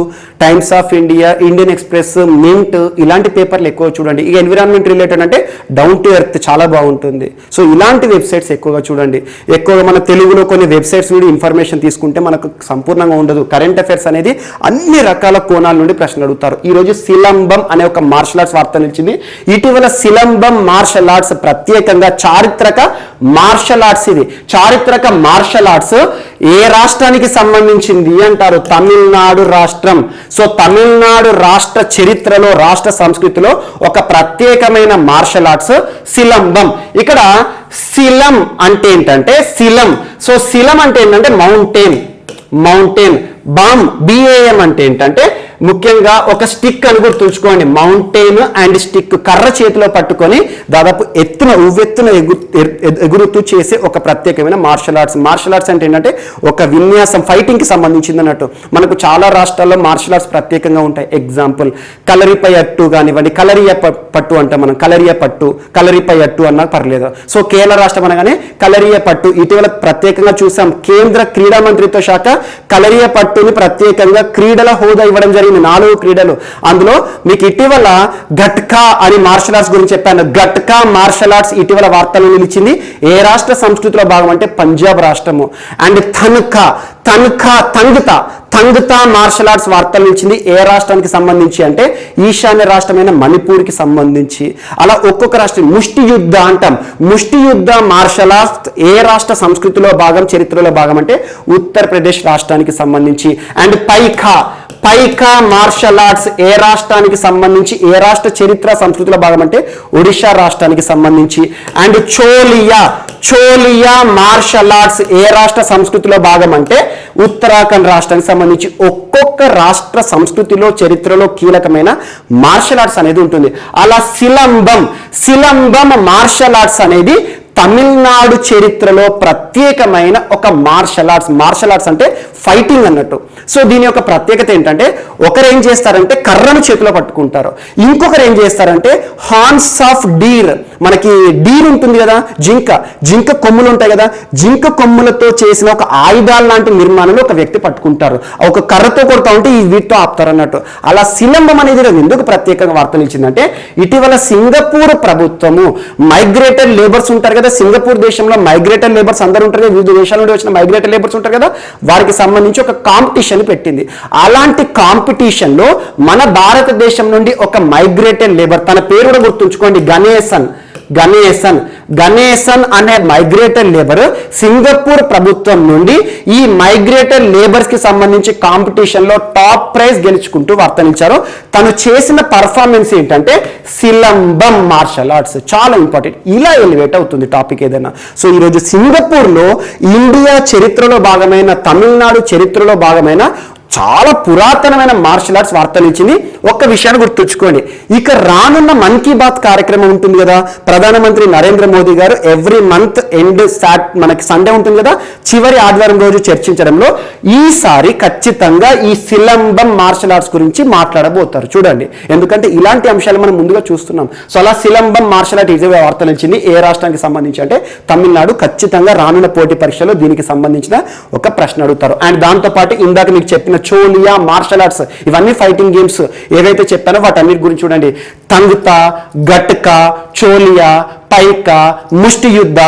Times of India, Indian Express, Mint ఇలాంటి పేపర్లు ఎక్కువ చూడండి. ఇక ఎన్విరాన్మెంట్ రిలేటెడ్ అంటే డౌన్ టు ఎర్త్ చాలా బాగుంటుంది. సో ఇలాంటి వెబ్సైట్స్ ఎక్కువగా చూడండి. ఎక్కువగా మన తెలుగులో కొన్ని వెబ్సైట్స్ నుండి ఇన్ఫర్మేషన్ తీసుకుంటే మనకు సంపూర్ణంగా ఉండదు. కరెంట్ అఫైర్స్ అనేది అన్ని రకాల కోణాల నుండి ప్రశ్నలు అడుగుతారు. ఈరోజు సిలంబం అనే ఒక మార్షల్ ఆర్ట్స్ వార్త నిలిచింది. ఇటీవల సిలంబం మార్షల్ ఆర్ట్స్ ప్రత్యేకంగా చారిత్రక మార్షల్ ఆర్ట్స్. ఇది చారిత్రక మార్షల్ ఆర్ట్స్ ఏ రాష్ట్రానికి సంబంధించింది అంటారు? తమిళనాడు రాష్ట్రం. సో తమిళనాడు రాష్ట్ర చరిత్రలో, రాష్ట్ర సంస్కృతిలో ఒక ప్రత్యేకమైన మార్షల్ ఆర్ట్స్ సిలంబం. ఇక్కడ సిలం అంటే ఏంటంటే సో సిలం అంటే ఏంటంటే మౌంటైన్. BAM అంటే ఏంటంటే ముఖ్యంగా ఒక స్టిక్ అని గుర్తుంచుకోండి. మౌంటైన్ అండ్ స్టిక్, కర్ర చేతిలో పట్టుకొని దాదాపు ఉవ్వెత్తున ఎగురుతూ చేసే ఒక ప్రత్యేకమైన మార్షల్ ఆర్ట్స్. మార్షల్ ఆర్ట్స్ అంటే ఏంటంటే ఒక విన్యాసం, ఫైటింగ్ కి సంబంధించింది అన్నట్టు. మనకు చాలా రాష్ట్రాల్లో మార్షల్ ఆర్ట్స్ ప్రత్యేకంగా ఉంటాయి. ఎగ్జాంపుల్ కలరిపై అట్టు కానివ్వండి, కలరియ పట్టు అంటే మనం కలరిపై అట్టు అన్నా పర్లేదు. సో కేరళ రాష్ట్రం అనగానే కలరియ పట్టు. ఇటీవల ప్రత్యేకంగా చూసాం, కేంద్ర క్రీడా మంత్రిత్వ శాఖ కలరియ పట్టుని ప్రత్యేకంగా క్రీడల హోదా ఇవ్వడం జరిగింది. 4 క్రీడలు. అందులో మీకు ఇటీవల గట్కా అని మార్షల్ ఆర్ట్స్ గురించి చెప్పాను. గట్కా మార్షల్ ఆర్ట్స్ ఇటీవల వార్తలు నిలిచింది. ఏ రాష్ట్ర సంస్కృతిలో భాగం అంటే పంజాబ్ రాష్ట్రము. అండ్ తంగుతా మార్షల్ ఆర్ట్స్ వార్తలు నిలిచింది. ఏ రాష్ట్రానికి సంబంధించి అంటే ఈశాన్య రాష్ట్రమైన మణిపూర్కి సంబంధించి. అలా ఒక్కొక్క రాష్ట్రం. ముష్టి యుద్ధ అంటాం. ముష్టి యుద్ధ మార్షల్ ఆర్ట్స్ ఏ రాష్ట్ర సంస్కృతిలో భాగం, చరిత్రలో భాగం అంటే ఉత్తరప్రదేశ్ రాష్ట్రానికి సంబంధించి. అండ్ పైకా మార్షల్ ఆర్ట్స్ ఏ రాష్ట్రానికి సంబంధించి, ఏ రాష్ట్ర చరిత్ర సంస్కృతిలో భాగం అంటే ఒడిషా రాష్ట్రానికి సంబంధించి. అండ్ చోలియా మార్షల్ ఆర్ట్స్ ఏ రాష్ట్ర సంస్కృతిలో భాగం అంటే ఉత్తరాఖండ్ రాష్ట్రానికి సంబంధించి. ఒక్కొక్క రాష్ట్ర సంస్కృతిలో, చరిత్రలో కీలకమైన మార్షల్ ఆర్ట్స్ అనేది ఉంటుంది. అలా సిలంబం మార్షల్ ఆర్ట్స్ అనేది తమిళనాడు చరిత్రలో ప్రత్యేకమైన ఒక మార్షల్ ఆర్ట్స్ అంటే ఫైటింగ్ అన్నట్టు. సో దీని యొక్క ప్రత్యేకత ఏంటంటే ఒకరు ఏం చేస్తారంటే కర్రను చేతిలో పట్టుకుంటారు, ఇంకొకరు ఏం చేస్తారంటే హార్న్స్ ఆఫ్ డీర్, మనకి డీర్ ఉంటుంది కదా, జింక కొమ్ములు ఉంటాయి కదా, జింక కొమ్ములతో చేసిన ఒక ఆయుధాల లాంటి నిర్మాణంలో ఒక వ్యక్తి పట్టుకుంటారు, ఒక కర్రతో కొడతా ఉంటే ఈ వీటితో ఆపుతారు అన్నట్టు. అలా సిలంబం అనేది ఎందుకు ప్రత్యేకంగా వార్తలు ఇచ్చిందంటే ఇటీవల సింగపూర్ ప్రభుత్వము మైగ్రేటెడ్ లేబర్స్ ఉంటారు కదా, సింగపూర్ దేశంలో మైగ్రేటెడ్ లేబర్స్ అందరూ ఉంటారు కదా, వివిధ దేశాల నుండి వచ్చిన మైగ్రేటెడ్ లేబర్స్ ఉంటారు కదా, వారికి సంబంధించి ఒక కాంపిటీషన్ పెట్టింది. అలాంటి కాంపిటీషన్ లో మన భారతదేశం నుండి ఒక మైగ్రేటెడ్ లేబర్, తన పేరు కూడా గుర్తుంచుకోండి, గణేశన్ అనే మైగ్రేటెడ్ లేబర్ సింగపూర్ ప్రభుత్వం నుండి ఈ మైగ్రేటెడ్ లేబర్స్ కి సంబంధించి కాంపిటీషన్ లో టాప్ ప్రైజ్ గెలుచుకుంటూ వర్తనించారు. తను చేసిన పర్ఫార్మెన్స్ ఏంటంటే సిలంబం మార్షల్ ఆర్ట్స్. చాలా ఇంపార్టెంట్, ఇలా ఎలివేట్ అవుతుంది టాపిక్ ఏదైనా. సో ఈరోజు సింగపూర్ లో ఇండియా చరిత్రలో భాగమైన, తమిళనాడు చరిత్రలో భాగమైన చాలా పురాతనమైన మార్షల్ ఆర్ట్స్ వార్తలిచ్చింది. ఒక్క విషయాన్ని గుర్తుంచుకోండి, ఇక రానున్న మన్ కీ బాత్ కార్యక్రమం ఉంటుంది కదా, ప్రధానమంత్రి నరేంద్ర మోదీ గారు ఎవ్రీ మంత్ ఎండ్ మనకి సండే ఉంటుంది కదా, చివరి ఆదివారం రోజు చర్చించడంలో ఈసారి ఖచ్చితంగా ఈ సిలంబం మార్షల్ ఆర్ట్స్ గురించి మాట్లాడబోతారు. చూడండి, ఎందుకంటే ఇలాంటి అంశాలు మనం ముందుగా చూస్తున్నాం. సో అలా సిలంబం మార్షల్ ఆర్ట్ ఇదే వార్తలిచ్చింది. ఏ రాష్ట్రానికి సంబంధించి అంటే తమిళనాడు. ఖచ్చితంగా రానున్న పోటీ పరీక్షలో దీనికి సంబంధించిన ఒక ప్రశ్న అడుగుతారు. అండ్ దాంతోపాటు ఇందాక మీకు చెప్పిన చోలియా మార్షల్ ఆర్ట్స్, ఇవన్నీ ఫైటింగ్ గేమ్స్ ఏవైతే చెప్పానో వాటన్నిటి గురించి చూడండి. తంగుతా, గట్కా, చోలియా, పైకా, ముష్టి యుద్ధ,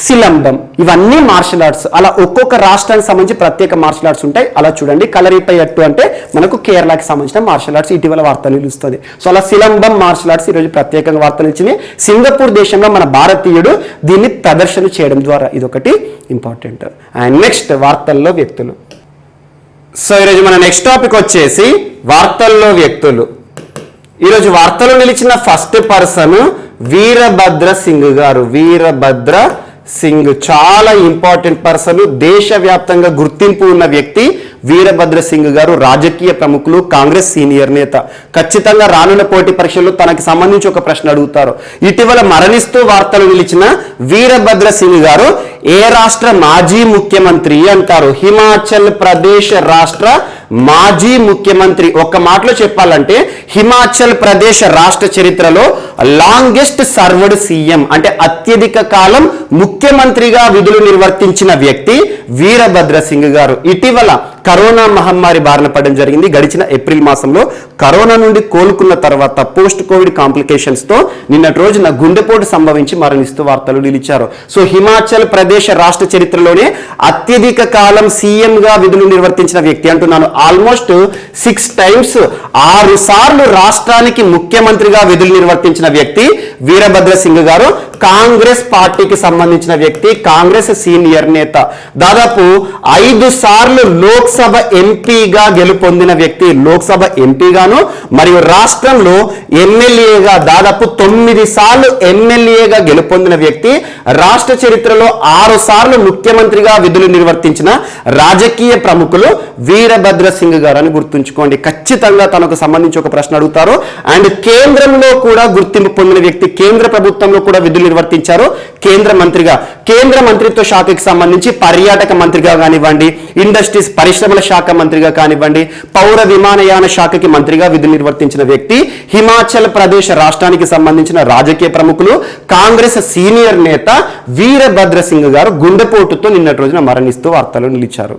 సిలంబం, ఇవన్నీ మార్షల్ ఆర్ట్స్. అలా ఒక్కొక్క రాష్ట్రానికి సంబంధించి ప్రత్యేక మార్షల్ ఆర్ట్స్ ఉంటాయి. అలా చూడండి, కలరిపయట్టు అంటే మనకు కేరళకి సంబంధించిన మార్షల్ ఆర్ట్స్ ఇటీవల వార్తలు నిలుస్తుంది. సో అలా సిలంబం మార్షల్ ఆర్ట్స్ ఈరోజు ప్రత్యేకంగా వార్తలు ఇచ్చింది. సింగపూర్ దేశంలో మన భారతీయుడు దీన్ని ప్రదర్శన చేయడం ద్వారా, ఇదొకటి ఇంపార్టెంట్. అండ్ నెక్స్ట్ వార్తల్లో వ్యక్తులు. సో ఈరోజు మన నెక్స్ట్ టాపిక్ వచ్చేసి వార్తల్లో వ్యక్తులు. ఈరోజు వార్తలు నిలిచిన ఫస్ట్ పర్సన్ వీరభద్ర సింగ్ గారు. వీరభద్ర సింగ్ చాలా ఇంపార్టెంట్ పర్సన్, దేశవ్యాప్తంగా గుర్తింపు ఉన్న వ్యక్తి వీరభద్ర సింగ్ గారు. రాజకీయ ప్రముఖులు, కాంగ్రెస్ సీనియర్ నేత. ఖచ్చితంగా రానున్న పోటీ పరీక్షల్లో తనకి సంబంధించి ఒక ప్రశ్న అడుగుతారు. ఇటీవల మరణిస్తూ వార్తలు నిలిచిన వీరభద్ర సింగ్ గారు ఏ రాష్ట్ర మాజీ ముఖ్యమంత్రి అంటారు? హిమాచల్ ప్రదేశ్ రాష్ట్ర మాజీ ముఖ్యమంత్రి. ఒక్క మాటలో చెప్పాలంటే హిమాచల్ ప్రదేశ్ రాష్ట్ర చరిత్రలో లాంగెస్ట్ సర్వ్డ్ సీఎం అంటే అత్యధిక కాలం ముఖ్యమంత్రిగా విధులు నిర్వర్తించిన వ్యక్తి వీరభద్ర సింగ్ గారు. ఇటీవల కరోనా మహమ్మారి బారిన పడడం జరిగింది. గడిచిన ఏప్రిల్ మాసంలో కరోనా నుండి కోలుకున్న తర్వాత పోస్ట్ కోవిడ్ కాంప్లికేషన్స్ తో నిన్నటి రోజున గుండెపోటు సంభవించి మరణిస్తూ వార్తలు నిలిచారు. సో హిమాచల్ ప్రదేశ్ రాష్ట్ర చరిత్రలోనే అత్యధిక కాలం సీఎం గా విధులు నిర్వర్తించిన వ్యక్తి అంటున్నాను. ఆల్మోస్ట్ 6 times 6 సార్లు రాష్ట్రానికి ముఖ్యమంత్రిగా విధులు నిర్వర్తించిన వ్యక్తి వీరభద్ర సింగ్ గారు. కాంగ్రెస్ పార్టీకి సంబంధించిన వ్యక్తి, కాంగ్రెస్ సీనియర్ నేత. దాదాపు 5 సార్లు లోక్సభ ఎంపీగా గెలుపొందిన వ్యక్తి, లోక్సభ ఎంపీగాను మరియు రాష్ట్రంలో ఎమ్మెల్యేగా దాదాపు 9 సార్లు ఎమ్మెల్యేగా గెలుపొందిన వ్యక్తి. రాష్ట్ర చరిత్రలో 6 సార్లు ముఖ్యమంత్రిగా విధులు నిర్వర్తించిన రాజకీయ ప్రముఖులు వీరభద్ర సింగ్ గారు అని గుర్తుంచుకోండి. ఖచ్చితంగా తనకు సంబంధించి ఒక ప్రశ్న అడుగుతారు. అండ్ కేంద్రంలో కూడా గుర్తింపు పొందిన వ్యక్తి, కేంద్ర ప్రభుత్వంలో కూడా విధులు నిర్వర్తించారు. కేంద్ర మంత్రిగా, కేంద్ర మంత్రిత్వ శాఖకి సంబంధించి పర్యాటక మంత్రిగా కానివ్వండి, ఇండస్ట్రీస్ పరిశ్రమల శాఖ మంత్రిగా కానివ్వండి, పౌర విమానయాన శాఖకి మంత్రిగా విధులు నిర్వర్తించిన వ్యక్తి. హిమాచల్ ప్రదేశ్ రాష్ట్రానికి సంబంధించిన రాజకీయ ప్రముఖులు, కాంగ్రెస్ సీనియర్ నేత వీరభద్ర సింగ్ గారు గుండెపోటుతో నిన్నటి రోజున మరణిస్తూ వార్తలు నిలిచారు.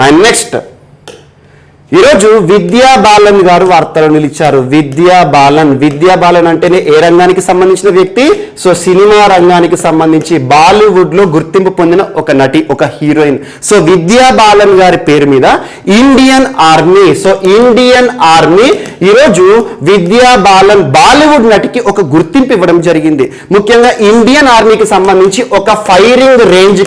అండ్ నెక్స్ట్ ఈరోజు విద్యా బాలన్ గారు వార్తలు నిలిచారు. విద్యా బాలన్ అంటేనే ఏ రంగానికి సంబంధించిన వ్యక్తి? సో సినిమా రంగానికి సంబంధించి బాలీవుడ్ లో గుర్తింపు పొందిన ఒక నటి, ఒక హీరోయిన్. సో విద్యా బాలన్ గారి పేరు మీద Indian army, so Indian army ఈరోజు విద్యా బాలన్ బాలీవుడ్ నటికి ఒక గుర్తింపు ఇవ్వడం జరిగింది. ముఖ్యంగా ఇండియన్ ఆర్మీకి సంబంధించి ఒక ఫైరింగ్ రేంజ్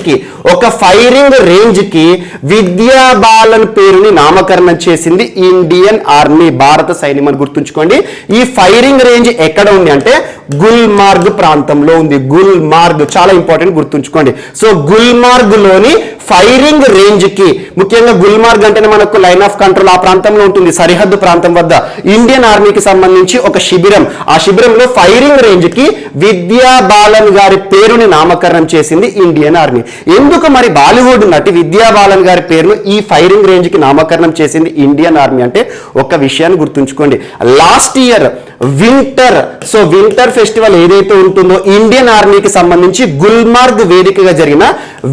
కి విద్యా బాలన్ పేరుని నామకరణం చేసింది ఇండియన్ ఆర్మీ, భారత సైన్యం అని గుర్తుంచుకోండి. ఈ ఫైరింగ్ రేంజ్ ఎక్కడ ఉంది అంటే గుల్మార్గ్ ప్రాంతంలో ఉంది. గుల్మార్గ్ చాలా ఇంపార్టెంట్, గుర్తుంచుకోండి. సో గుల్మార్గ్ లోని ఫైరింగ్ రేంజ్ కి, ముఖ్యంగా గుల్మార్గ్ అంటేనే మనకు లైన్ ఆఫ్ కంట్రోల్ ఆ ప్రాంతంలో ఉంటుంది, సరిహద్దు ప్రాంతం వద్ద ఇండియన్ ఆర్మీకి సంబంధించి ఒక శిబిరం. ఆ శిబిరంలో ఫైరింగ్ రేంజ్ కి విద్యా బాలన్ గారి పేరుని నామకరణం చేసింది ఇండియన్ ఆర్మీ. ఎందుకు మరి బాలీవుడ్ నటి విద్యా బాలన్ గారి పేరును ఈ ఫైరింగ్ రేంజ్ కి నామకరణం చేసింది ఇండియన్ ఆర్మీ అంటే ఒక విషయాన్ని గుర్తుంచుకోండి. లాస్ట్ ఇయర్ వింటర్ ఫెస్టివల్ ఏదైతే ఉంటుందో ఇండియన్ ఆర్మీకి సంబంధించి గుల్మార్గ్ వేదికగా జరిగిన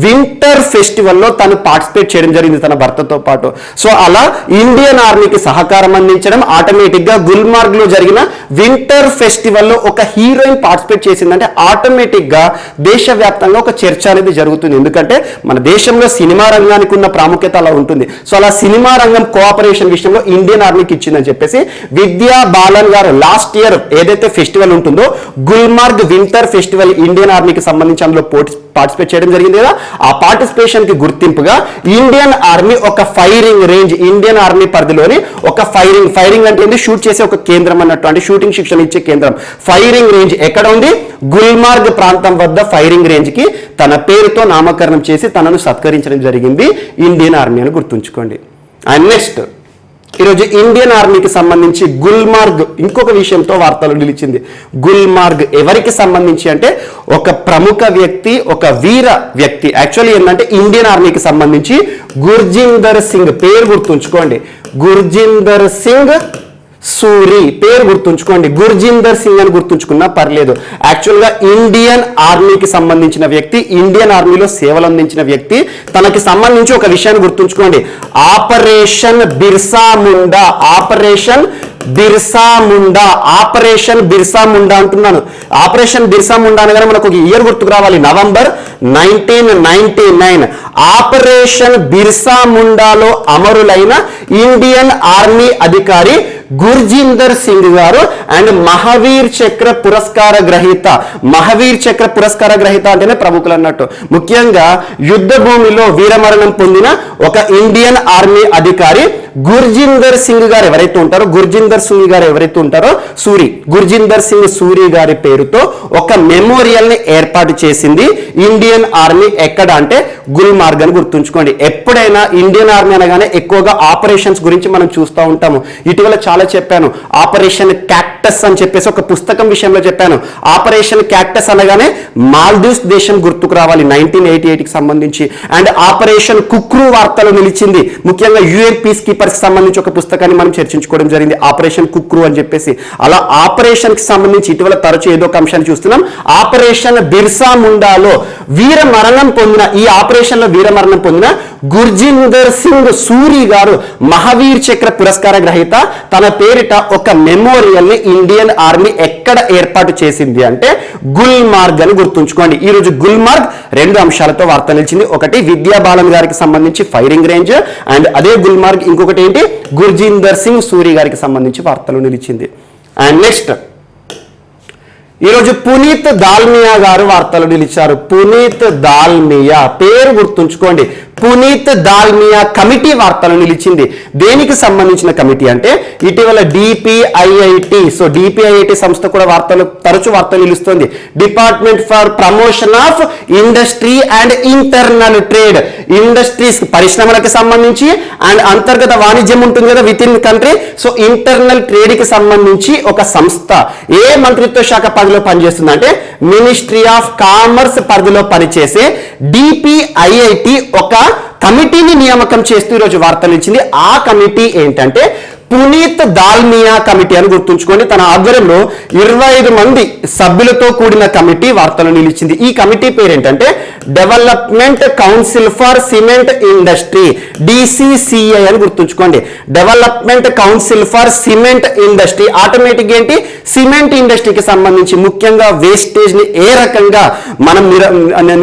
వింటర్ ఫెస్టివల్లో తను పార్టిసిపేట్ చేయడం జరిగింది తన భర్తతో పాటు. సో అలా ఇండియన్ ఆర్మీకి సహకారం అందించడం, ఆటోమేటిక్ గా గుల్మార్గ్ లో జరిగిన వింటర్ ఫెస్టివల్లో ఒక హీరోయిన్ పార్టిసిపేట్ చేసిందంటే ఆటోమేటిక్ గా దేశవ్యాప్తంగా ఒక చర్చ అనేది జరుగుతుంది. ఎందుకంటే మన దేశంలో సినిమా రంగానికి ఉన్న ప్రాముఖ్యత అలా ఉంటుంది. సో అలా సినిమా రంగం కోఆపరేషన్ విషయంలో ఇండియన్ ఆర్మీకి ఇచ్చిందని చెప్పేసి విద్యా బాలన్ గారు లాస్ట్ ఇయర్ ఏదైతే ఫెస్టివల్ ఉంటుందో గుల్మార్గ్ వింటర్ ఫెస్టివల్ ఇండియన్ ఆర్మీకి సంబంధించి అందులో పార్టిసిపేట్ చేయడం జరిగింది కదా. ఆ పార్టిసిపేషన్ కి గుర్తింపుగా ఇండియన్ ఆర్మీ ఒక ఫైరింగ్ రేంజ్, ఇండియన్ ఆర్మీ పరిధిలోని ఒక ఫైరింగ్ అంటే ఏంటి, షూట్ చేసే ఒక కేంద్రం అన్నట్టు, అంటే షూటింగ్ శిక్షణ ఇచ్చే కేంద్రం. ఫైరింగ్ రేంజ్ ఎక్కడ ఉంది? గుల్మార్గ్ ప్రాంతం వద్ద ఫైరింగ్ రేంజ్ కి తన పేరుతో నామకరణం చేసి తనను సత్కరించడం జరిగింది ఇండియన్ ఆర్మీ అని గుర్తుంచుకోండి. అండ్ నెక్స్ట్ ఈరోజు ఇండియన్ ఆర్మీకి సంబంధించి గుల్మార్గ్ ఇంకొక విషయంతో వార్తలు నిలిచింది. గుల్మార్గ్ ఎవరికి సంబంధించి అంటే ఒక ప్రముఖ వ్యక్తి, ఒక వీర వ్యక్తి. యాక్చువల్లీ ఏంటంటే ఇండియన్ ఆర్మీకి సంబంధించి గుర్జిందర్ సింగ్ పేరు గుర్తుంచుకోండి, గుర్జిందర్ సింగ్ సూరి పేరు గుర్తుంచుకోండి. గుర్జిందర్ సింగ్ అని గుర్తుంచుకున్నా పర్లేదు. యాక్చువల్గా ఇండియన్ ఆర్మీకి సంబంధించిన వ్యక్తి, ఇండియన్ ఆర్మీలో సేవలు అందించిన వ్యక్తి. తనకి సంబంధించి ఒక విషయాన్ని గుర్తుంచుకోండి, ఆపరేషన్ బిర్సా ముండా, ఆపరేషన్ బిర్సా ముండా అంటున్నాను. ఆపరేషన్ బిర్సా ముండా అనగానే మనకు ఒక ఇయర్ గుర్తుకు రావాలి, నవంబర్ 1999. ఆపరేషన్ బిర్సా ముండాలో అమరులైన ఇండియన్ ఆర్మీ అధికారి గుర్జిందర్ సింగ్ గారు అండ్ మహావీర్ చక్ర పురస్కార గ్రహీత. మహావీర్ చక్ర పురస్కార గ్రహీత అంటేనే ప్రముఖులు అన్నట్టు. ముఖ్యంగా యుద్ధ భూమిలో వీరమరణం పొందిన ఒక ఇండియన్ ఆర్మీ అధికారి గుర్జిందర్ సింగ్ గారు ఎవరైతే ఉంటారో, గుర్జిందర్ సింగ్ సూరి గారి పేరుతో ఒక మెమోరియల్ ని ఏర్పాటు చేసింది ఇండియన్ ఆర్మీ. ఎక్కడ అంటే గుల్మార్గ్ అని గుర్తుంచుకోండి. ఎప్పుడైనా ఇండియన్ ఆర్మీ అనగానే ఎక్కువగా ఆపరేషన్స్ గురించి మనం చూస్తూ ఉంటాము. ఇటీవల చాలా చెప్పాను, ఆపరేషన్ క్యాక్టస్ అని చెప్పేసి ఒక పుస్తకం విషయంలో చెప్పాను. ఆపరేషన్ క్యాక్టస్ అనగానే మాల్దీవ్స్ దేశం గుర్తుకు రావాలి 1988కి సంబంధించి. అండ్ ఆపరేషన్ కుక్రూ వార్తలు నిలిచింది. ముఖ్యంగా యుఎన్ పీస్ కీపర్స్ సంబంధించి ఒక పుస్తకాన్ని మనం చర్చించుకోవడం జరిగింది, ఆపరేషన్ కుక్రూ అని చెప్పేసి. అలా ఆపరేషన్ కి సంబంధించి ఇటీవల తరచూ ఏదో ఒక అంశాన్ని చూస్తున్నాం. ఆపరేషన్ బిర్సా ముండాలో ఈ ఆపరేషన్ లో వీరమరణం పొందిన గుర్జిందర్ సింగ్ సూరి గారు మహావీర్ చక్ర పురస్కార గ్రహీత. తన పేరిట ఒక మెమోరియల్ ని ఇండియన్ ఆర్మీ ఎక్కడ ఏర్పాటు చేసింది అంటే గుల్మార్గ్ అని గుర్తుంచుకోండి. ఈ రోజు గుల్మార్గ్ రెండు అంశాలతో వార్త నిలిచింది. ఒకటి విద్యా బాలన్ గారికి సంబంధించి ఫైరింగ్ రేంజ్, అండ్ అదే గుల్మార్గ్ ఇంకొకటి ఏంటి, గుర్జిందర్ సింగ్ సూరి గారికి సంబంధించి వార్తలు నిలిచింది. అండ్ నెక్స్ట్ ఈరోజు పునీత్ దాల్మియా గారు వార్తలు నిలిచారు. పునీత్ దాల్మియా పేరు గుర్తుంచుకోండి. పునీత్ దాల్మియా కమిటీ వార్తలు నిలిచింది. దేనికి సంబంధించిన కమిటీ అంటే ఇటీవల డిపిఐఐటి, డిపిఐఐటి సంస్థ కూడా తరచూ వార్తలు నిలుస్తుంది. Department for promotion of industry and internal trade. Industries పరిశ్రమలకు సంబంధించి అండ్ అంతర్గత వాణిజ్యం ఉంటుంది కదా with in country. So internal trade కి సంబంధించి ఒక సంస్థ ఏ మంత్రిత్వ శాఖ పరిధిలో పనిచేస్తుంది అంటే మినిస్ట్రీ ఆఫ్ కామర్స్ పరిధిలో పనిచేసే డిపిఐఐటి ఒక కమిటీని నియామకం చేస్తూ ఈరోజు వార్తలు ఇచ్చింది. ఆ కమిటీ ఏంటంటే పునీత్ దాల్మియా కమిటీ అని గుర్తుంచుకోండి. తన ఆధ్వర్యంలో 25 మంది సభ్యులతో కూడిన కమిటీ వార్తలు నిలిచింది. ఈ కమిటీ పేరేంటంటే development council for cement industry, DCCI అని గుర్తుంచుకోండి. Development council for cement industry. Automatic ఏంటి, సిమెంట్ ఇండస్ట్రీకి సంబంధించి ముఖ్యంగా వేస్టేజ్ ని ఏ రకంగా మనం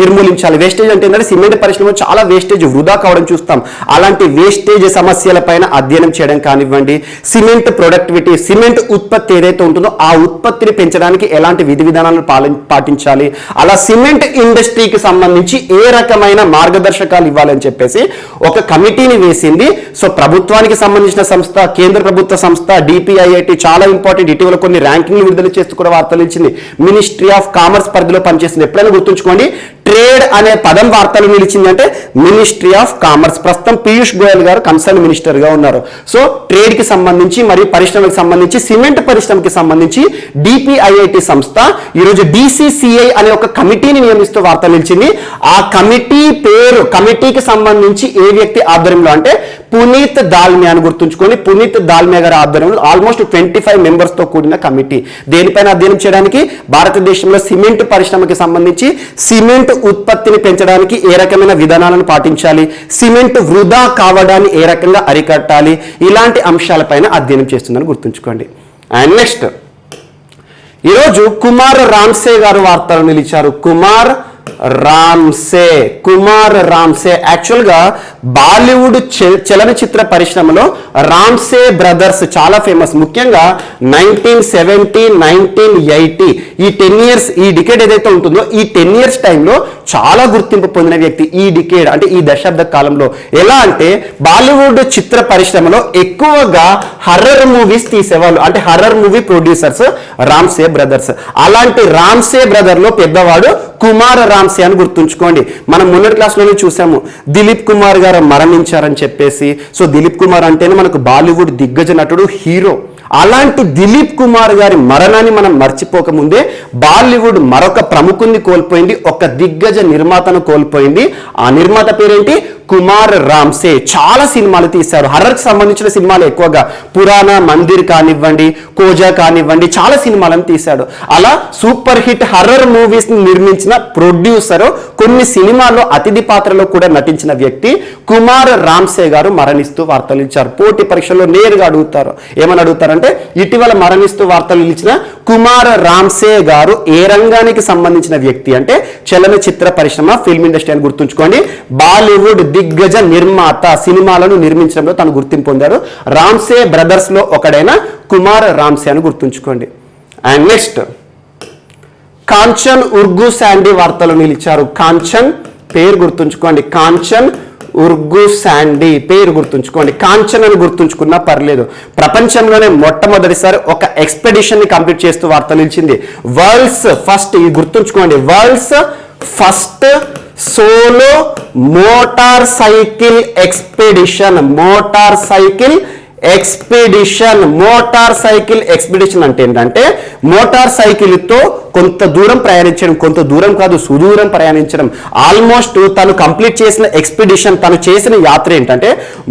నిర్మూలించాలి. వేస్టేజ్ అంటే ఏంటంటే సిమెంట్ పరిశ్రమలో చాలా వేస్టేజ్ వృధా కావడం చూస్తాం. అలాంటి వేస్టేజ్ సమస్యల పైన అధ్యయనం చేయడం కానివ్వండి, సిమెంట్ ప్రొడక్టివిటీ, సిమెంట్ ఉత్పత్తి ఏదైతే ఉంటుందో ఆ ఉత్పత్తిని పెంచడానికి ఎలాంటి విధి విధానాలను పాటించాలి, అలా సిమెంట్ ఇండస్ట్రీకి సంబంధించి సంబంధించి ఏ రకమైన మార్గదర్శకాలు ఇవ్వాలని చెప్పేసి ఒక కమిటీని వేసింది. సో ప్రభుత్వానికి సంబంధించిన సంస్థ, కేంద్ర ప్రభుత్వ సంస్థ డిపిఐఐటి చాలా ఇంపార్టెంట్. ఇటీవల కొన్ని ర్యాంకింగ్లు విడుదల చేస్తూ కూడా వార్తలు ఇచ్చింది. మినిస్ట్రీ ఆఫ్ కామర్స్ పరిధిలో పనిచేస్తుంది. ఎప్పుడైనా గుర్తుంచుకోండి, ట్రేడ్ అనే పదం వార్తలు నిలిచింది అంటే మినిస్ట్రీ ఆఫ్ కామర్స్. ప్రస్తుతం పీయూష్ గోయల్ గారు కన్సర్న్ మినిస్టర్ గా ఉన్నారు. సో ట్రేడ్ కి సంబంధించి మరియు పరిశ్రమకి సంబంధించి, సిమెంట్ పరిశ్రమకి సంబంధించి డిపిఐఐటి సంస్థ ఈరోజు డిసిసిఐ అనే ఒక కమిటీని నియమిస్తూ వార్తలు నిలిచింది. ఆ కమిటీ పేరు, కమిటీకి సంబంధించి ఏ వ్యక్తి ఆధ్వర్యంలో అంటే పునీత్ దాల్మియా అని గుర్తుంచుకొని, పునీత్ దాల్మియా గారి ఆధ్వర్యంలో ఆల్మోస్ట్ 25 మెంబర్స్ తో కూడిన కమిటీ. దేనిపైన అధ్యయనం చేయడానికి? భారతదేశంలో సిమెంట్ పరిశ్రమకి సంబంధించి సిమెంట్ ఉత్పత్తిని పెంచడానికి ఏ రకమైన విధానాలను పాటించాలి, సిమెంట్ వృధా కావడాన్ని ఏ రకంగా అరికట్టాలి, ఇలాంటి అంశాలపైన అధ్యయనం చేస్తుందని గుర్తుంచుకోండి. అండ్ నెక్స్ట్, ఈరోజు కుమార్ రామ్సే గారు వార్తలు నిలిచారు. కుమార్ రామ్సే యాక్చువల్ గా బాలీవుడ్ చలనచిత్ర పరిశ్రమలో రామ్సే బ్రదర్స్ చాలా ఫేమస్. ముఖ్యంగా 1970, 1980 ఈ 10 ఇయర్స్, ఈ డికేడ్ ఏదైతే ఉంటుందో ఈ 10 ఇయర్స్ టైంలో చాలా గుర్తింపు పొందిన వ్యక్తి. ఈ డికేడ్ అంటే ఈ దశాబ్ద కాలంలో ఎలా అంటే బాలీవుడ్ చిత్ర పరిశ్రమలో ఎక్కువగా హర్రర్ మూవీస్ తీసేవాళ్ళు, అంటే horror movie producers Ramsay brothers. అలాంటి రామ్సే బ్రదర్ లో పెద్దవాడు కుమార్ రామ్సే అని గుర్తుంచుకోండి. మనం మొన్నటి క్లాస్లోనే చూసాము దిలీప్ కుమార్ గారు మరణించారని చెప్పేసి. సో దిలీప్ కుమార్ అంటేనే మనకు బాలీవుడ్ దిగ్గజ నటుడు, హీరో. అలాంటి దిలీప్ కుమార్ గారి మరణాన్ని మనం మర్చిపోకముందే బాలీవుడ్ మరొక ప్రముఖుని కోల్పోయింది, ఒక దిగ్గజ నిర్మాతను కోల్పోయింది. ఆ నిర్మాత పేరేంటి? కుమార్ రామ్సే. చాలా సినిమాలు తీశారు, హర్రర్ కి సంబంధించిన సినిమాలు ఎక్కువగా. పురాణ మందిర్ కానివ్వండి, కోజా కానివ్వండి, చాలా సినిమాలను తీశాడు. అలా సూపర్ హిట్ హర్రర్ మూవీస్ ని నిర్మించిన ప్రొడ్యూసర్, కొన్ని సినిమాల్లో అతిథి పాత్రలో కూడా నటించిన వ్యక్తి కుమార్ రామ్సే గారు మరణిస్తూ వార్తలు ఇచ్చారు. పోటీ పరీక్షల్లో నేరుగా అడుగుతారు. ఏమని అడుగుతారంటే ఇటీవల మరణిస్తూ వార్తలు ఇచ్చిన కుమార్ రామ్సే గారు ఏ రంగానికి సంబంధించిన వ్యక్తి అంటే చలనచిత్ర పరిశ్రమ, ఫిల్మ్ ఇండస్ట్రీ అని గుర్తుంచుకోండి. బాలీవుడ్ దిగ్గజ నిర్మాత, సినిమాలను నిర్మించడంలో తను గుర్తింపు పొందారు. రామ్సే బ్రదర్స్ లో ఒకడైన కుమార్ రామ్సే అని గుర్తుంచుకోండి. అండ్ నెక్స్ట్, కాంచన్ ఉర్గు శాండీ వార్తలు నిలిచారు. కాంచన్ పేరు గుర్తుంచుకోండి, కాంచన్ ఉర్గు శాండీ పేరు గుర్తుంచుకోండి. కాంచన్ అని గుర్తుంచుకున్నా పర్లేదు. ప్రపంచంలోనే మొట్టమొదటిసారి ఒక ఎక్స్పెడిషన్ ని కంప్లీట్ చేస్తూ వార్తలు నిలిచింది. వరల్డ్స్ ఫస్ట్, ఇది గుర్తుంచుకోండి, world's first solo motor cycle expedition. Motor cycle expedition అంటే ఏంటంటే మోటార్ సైకిల్ తో కొంత దూరం ప్రయాణించడం, కొంత దూరం కాదు సుదూరం ప్రయాణించడం. ఆల్మోస్ట్ తను కంప్లీట్ చేసిన ఎక్స్పెడిషన్, తను చేసిన యాత్ర ఏంటంటే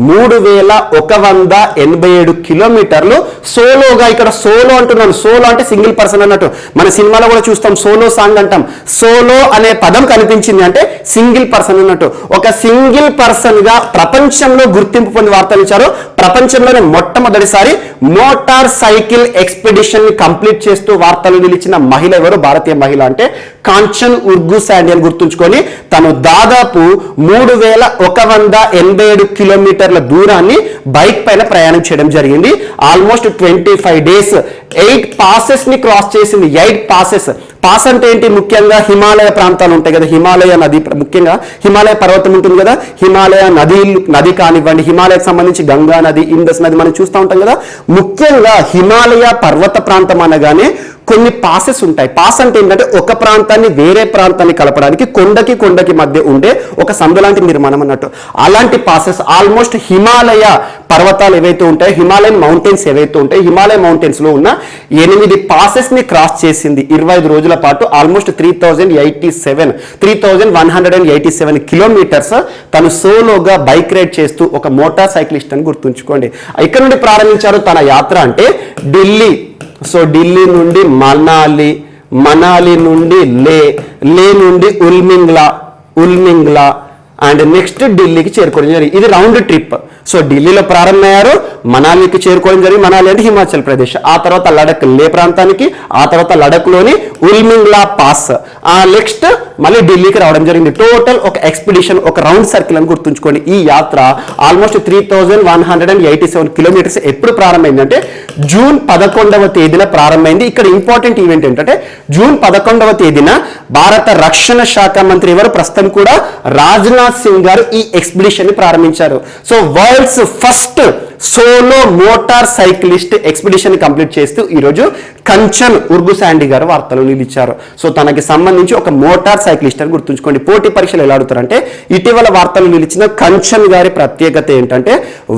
3187 కిలోమీటర్లు సోలోగా. ఇక్కడ సోలో అంటున్నాను, సోలో అంటే సింగిల్ పర్సన్ అన్నట్టు. మన సినిమాలో కూడా చూస్తాం, సోలో సాంగ్ అంటాం. సోలో అనే పదం కనిపించింది అంటే సింగిల్ పర్సన్ అన్నట్టు. ఒక సింగిల్ పర్సన్ గా ప్రపంచంలో గుర్తింపు పొంది వార్తలు ఇచ్చారు. ప్రపంచంలోనే మొట్టమొదటిసారి మోటార్ సైకిల్ ఎక్స్పెడిషన్ ని కంప్లీట్ చేస్తూ వార్తలు నిలిచిన మహిళ ఎవరు? భారతీయ మహిళ అంటే కాంచన్ ఉర్గు శాండీ అని గుర్తుంచుకొని తను దాదాపు 3187 కిలోమీటర్ల దూరాన్ని బైక్ పైన ప్రయాణం చేయడం జరిగింది. ఆల్మోస్ట్ 25 డేస్ 8 పాసెస్ ని క్రాస్ చేసింది. 8 పాసెస్. పాస్ అంటే ఏంటి? ముఖ్యంగా హిమాలయ ప్రాంతాలు ఉంటాయి కదా, హిమాలయ నది, ముఖ్యంగా హిమాలయ పర్వతం ఉంటుంది కదా, హిమాలయ నది కానివ్వండి, హిమాలయకు సంబంధించి గంగా నది, ఇండస్ నది మనం చూస్తూ ఉంటాం కదా. ముఖ్యంగా హిమాలయ పర్వత ప్రాంతం అనగానే కొన్ని పాసెస్ ఉంటాయి. పాస్ అంటే ఏంటంటే ఒక ప్రాంతాన్ని వేరే ప్రాంతాన్ని కలపడానికి కొండకి మధ్య ఉండే ఒక సందు లాంటి నిర్మాణం అన్నట్టు. అలాంటి పాసెస్ ఆల్మోస్ట్ హిమాలయ పర్వతాలు ఏవైతే ఉంటాయో, హిమాలయన్ మౌంటైన్స్ ఏవైతే ఉంటాయో, హిమాలయ మౌంటైన్స్ లో ఉన్న 8 పాసెస్ ని క్రాస్ చేసింది 25 రోజుల పాటు. ఆల్మోస్ట్ 3187 కిలోమీటర్స్ తను సోలోగా బైక్ రైడ్ చేస్తూ ఒక మోటార్ సైక్లిస్ట్ అని గుర్తుంచుకోండి. ఇక్కడ నుండి ప్రారంభించారు తన యాత్ర అంటే ఢిల్లీ. సో ఢిల్లీ నుండి మనాలి నుండి లే నుండి ఉల్మింగ్లా అండ్ నెక్స్ట్ ఢిల్లీకి చేరుకోవడం జరిగింది. ఇది రౌండ్ ట్రిప్. సో ఢిల్లీలో ప్రారంభమయ్యారు, మనాలికి చేరుకోవడం జరిగింది. మనాలి అంటే హిమాచల్ ప్రదేశ్. ఆ తర్వాత లడక్ లే ప్రాంతానికి, ఆ తర్వాత లడక్లోని ఉల్మింగ్లా పాస్, ఆ నెక్స్ట్ మళ్ళీ ఢిల్లీకి రావడం జరిగింది. టోటల్ ఒక ఎక్స్పిడిషన్, ఒక రౌండ్ సర్కిల్ అని గుర్తుంచుకోండి. ఈ యాత్ర ఆల్మోస్ట్ 3187 కిలోమీటర్స్ ఎప్పుడు ప్రారంభమైంది అంటే జూన్ 11వ తేదీన ప్రారంభమైంది. ఇక్కడ ఇంపార్టెంట్ ఈవెంట్ ఏంటంటే జూన్ 11వ తేదీన భారత రక్షణ శాఖ మంత్రి ఎవరు ప్రస్తుతం కూడా రాజ్నాథ్ సింగ్ గారు ఈ ఎక్స్పిడిషన్ ని ప్రారంభించారు. So world's first solo motor cyclist expedition complete చేస్తూ ఈరోజు కంచన్ ఉర్గుశాండి గారు వార్తలు నిలిచారు. సో తనకి సంబంధించి ఒక మోటార్ సైక్లిస్ట్ అని గుర్తుంచుకోండి. పోటీ పరీక్షలు ఎలా అడుగుతారంటే ఇటీవల వార్తలు నిలిచిన కంచన్ గారి ప్రత్యేకత ఏంటంటే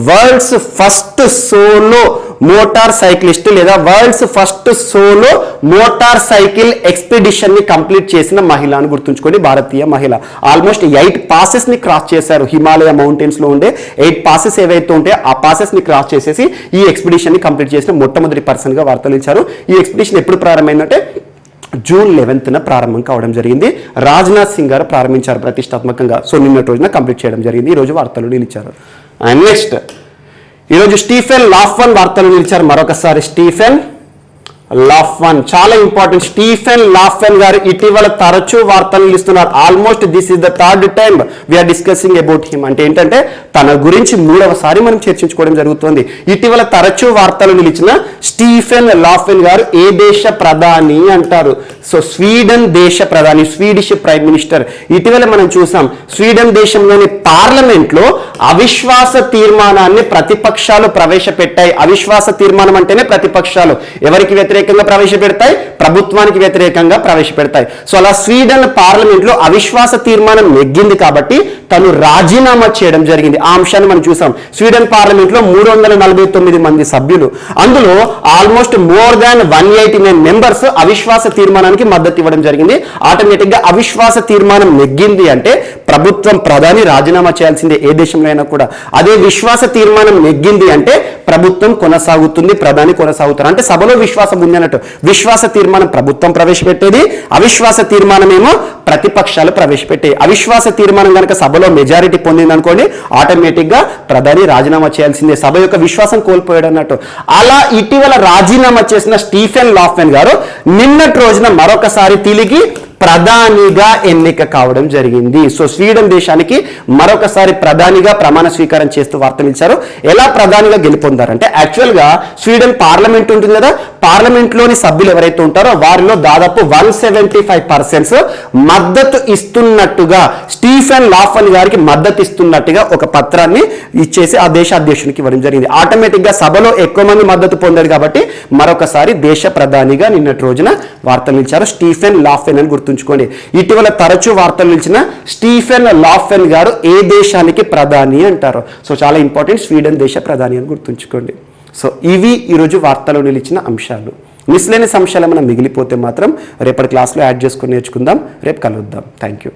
world's first solo motorcyclist లేదా world's first solo motorcycle expedition ని కంప్లీట్ చేసిన మహిళ అని గుర్తుంచుకోండి. భారతీయ మహిళ. ఆల్మోస్ట్ 8 passes ని క్రాస్ చేశారు. హిమాలయ మౌంటైన్స్ లో ఉండే 8 passes ఏవైతే ఉంటే ఆ passes ని క్రాస్ చేసేసి ఈ ఎక్స్పిడిషన్ ని కంప్లీట్ చేసిన మొట్టమొదటి పర్సన్ గా వార్తలు ఇచ్చారు. ఈ ఎక్స్పిడిషన్ ఎప్పుడు ప్రారంభమైందంటే జూన్ 11న ప్రారంభం కావడం జరిగింది. రాజ్నాథ్ సింగ్ గారు ప్రారంభించారు ప్రతిష్టాత్మకంగా. సో నిన్నటి రోజున కంప్లీట్ చేయడం జరిగింది. ఈ రోజు వార్తలు నిలిచారు. అండ్ నెక్స్ట్ ఈరోజు స్టీఫెన్ లాఫ్మన్ వార్తలు నిలిచారు. మరొకసారి స్టీఫెన్ లాఫ్మన్ చాలా ఇంపార్టెంట్. స్టీఫెన్ లాఫ్మన్ గారు ఇటీవల తరచూ వార్తలు నిలుస్తున్నారు. Almost this is the third time we're discussing about him. అంటే ఏంటంటే తన గురించి 3వసారి మనం చర్చించుకోవడం జరుగుతుంది. ఇటీవల తరచూ వార్తలు నిలిచిన స్టీఫెన్ లాఫ్మన్ గారు ఏ దేశ ప్రధాని అంటారు? సో స్వీడన్ దేశ ప్రధాని, స్వీడిష్ ప్రైమ్ మినిస్టర్. ఇటీవల మనం చూసాం స్వీడన్ దేశంలోని పార్లమెంట్ లో అవిశ్వాస తీర్మానాన్ని ప్రతిపక్షాలు ప్రవేశపెట్టాయి. అవిశ్వాస తీర్మానం అంటేనే ప్రతిపక్షాలు ఎవరికి వ్యతిరేకంగా ప్రవేశపెడతాయి? ప్రభుత్వానికి వ్యతిరేకంగా ప్రవేశపెడతాయి. సో అలా స్వీడన్ పార్లమెంట్ లో అవిశ్వాస తీర్మానం నెగ్గింది కాబట్టి తను రాజీనామా చేయడం జరిగింది. ఆ అంశాన్ని మనం చూసాం. స్వీడన్ పార్లమెంట్ లో 349 మంది సభ్యులు, అందులో ఆల్మోస్ట్ మోర్ దాన్ 189 మెంబర్స్ అవిశ్వాస తీర్మానానికి మద్దతు ఇవ్వడం జరిగింది. ఆటోమేటిక్ గా అవిశ్వాస తీర్మానం నెగ్గింది అంటే ప్రభుత్వం ప్రధాని రాజీనామా చేయాల్సిందే ఏ దేశంలో అయినా కూడా. అదే విశ్వాస తీర్మానం నెగ్గింది అంటే ప్రభుత్వం కొనసాగుతుంది, ప్రధాని కొనసాగుతారు. అంటే సభలో విశ్వాసం ఉంది అన్నట్టు. విశ్వాస తీర్మానం ప్రభుత్వం ప్రవేశపెట్టేది, అవిశ్వాస తీర్మానం ఏమో ప్రతిపక్షాలు ప్రవేశపెట్టాయి. అవిశ్వాస తీర్మానం కనుక సభలో మెజారిటీ పొందింది అనుకోండి ఆటోమేటిక్ గా ప్రధాని రాజీనామా చేయాల్సిందే, సభ యొక్క విశ్వాసం కోల్పోయాడు అన్నట్టు. అలా ఇటీవల రాజీనామా చేసిన స్టీఫెన్ లాఫ్మన్ గారు నిన్నటి రోజున మరొకసారి తిరిగి ప్రధానిగా ఎన్నిక కావడం జరిగింది. సో స్వీడన్ దేశానికి మరొకసారి ప్రధానిగా ప్రమాణ స్వీకారం చేస్తూ వార్తలు ఇచ్చారు. ఎలా ప్రధానిగా గెలుపొందారంటే యాక్చువల్ గా స్వీడన్ పార్లమెంట్ ఉంటుంది కదా, పార్లమెంట్ లోని సభ్యులు ఎవరైతే ఉంటారో వారిలో దాదాపు 175% మద్దతు ఇస్తున్నట్టుగా స్టీఫెన్ లాఫ్మన్ గారికి మద్దతు ఇస్తున్నట్టుగా ఒక పత్రాన్ని ఇచ్చేసి ఆ దేశ అధ్యక్షునికి ఇవ్వడం జరిగింది. ఆటోమేటిక్ గా సభలో ఎక్కువ మంది మద్దతు పొందారు కాబట్టి మరొకసారి దేశ ప్రధానిగా నిన్నటి రోజున వార్తలు ఇచ్చారు స్టీఫెన్ లాఫ్మన్ అని గుర్తుంచుకోండి. ఇటీవల తరచూ వార్తలు నిలిచిన స్టీఫెన్ లాఫ్మన్ గారు ఏ దేశానికి ప్రధాని అంటారు? సో చాలా ఇంపార్టెంట్, స్వీడన్ దేశ ప్రధాని అని గుర్తుంచుకోండి. సో ఇవి ఈరోజు వార్తలో నిలిచిన అంశాలు. మిస్లేనియస్ అంశాలు మనం మిగిలిపోతే మాత్రం రేపటి క్లాస్లో యాడ్ చేసుకుని నేర్చుకుందాం. రేపు కలుద్దాం. Thank you.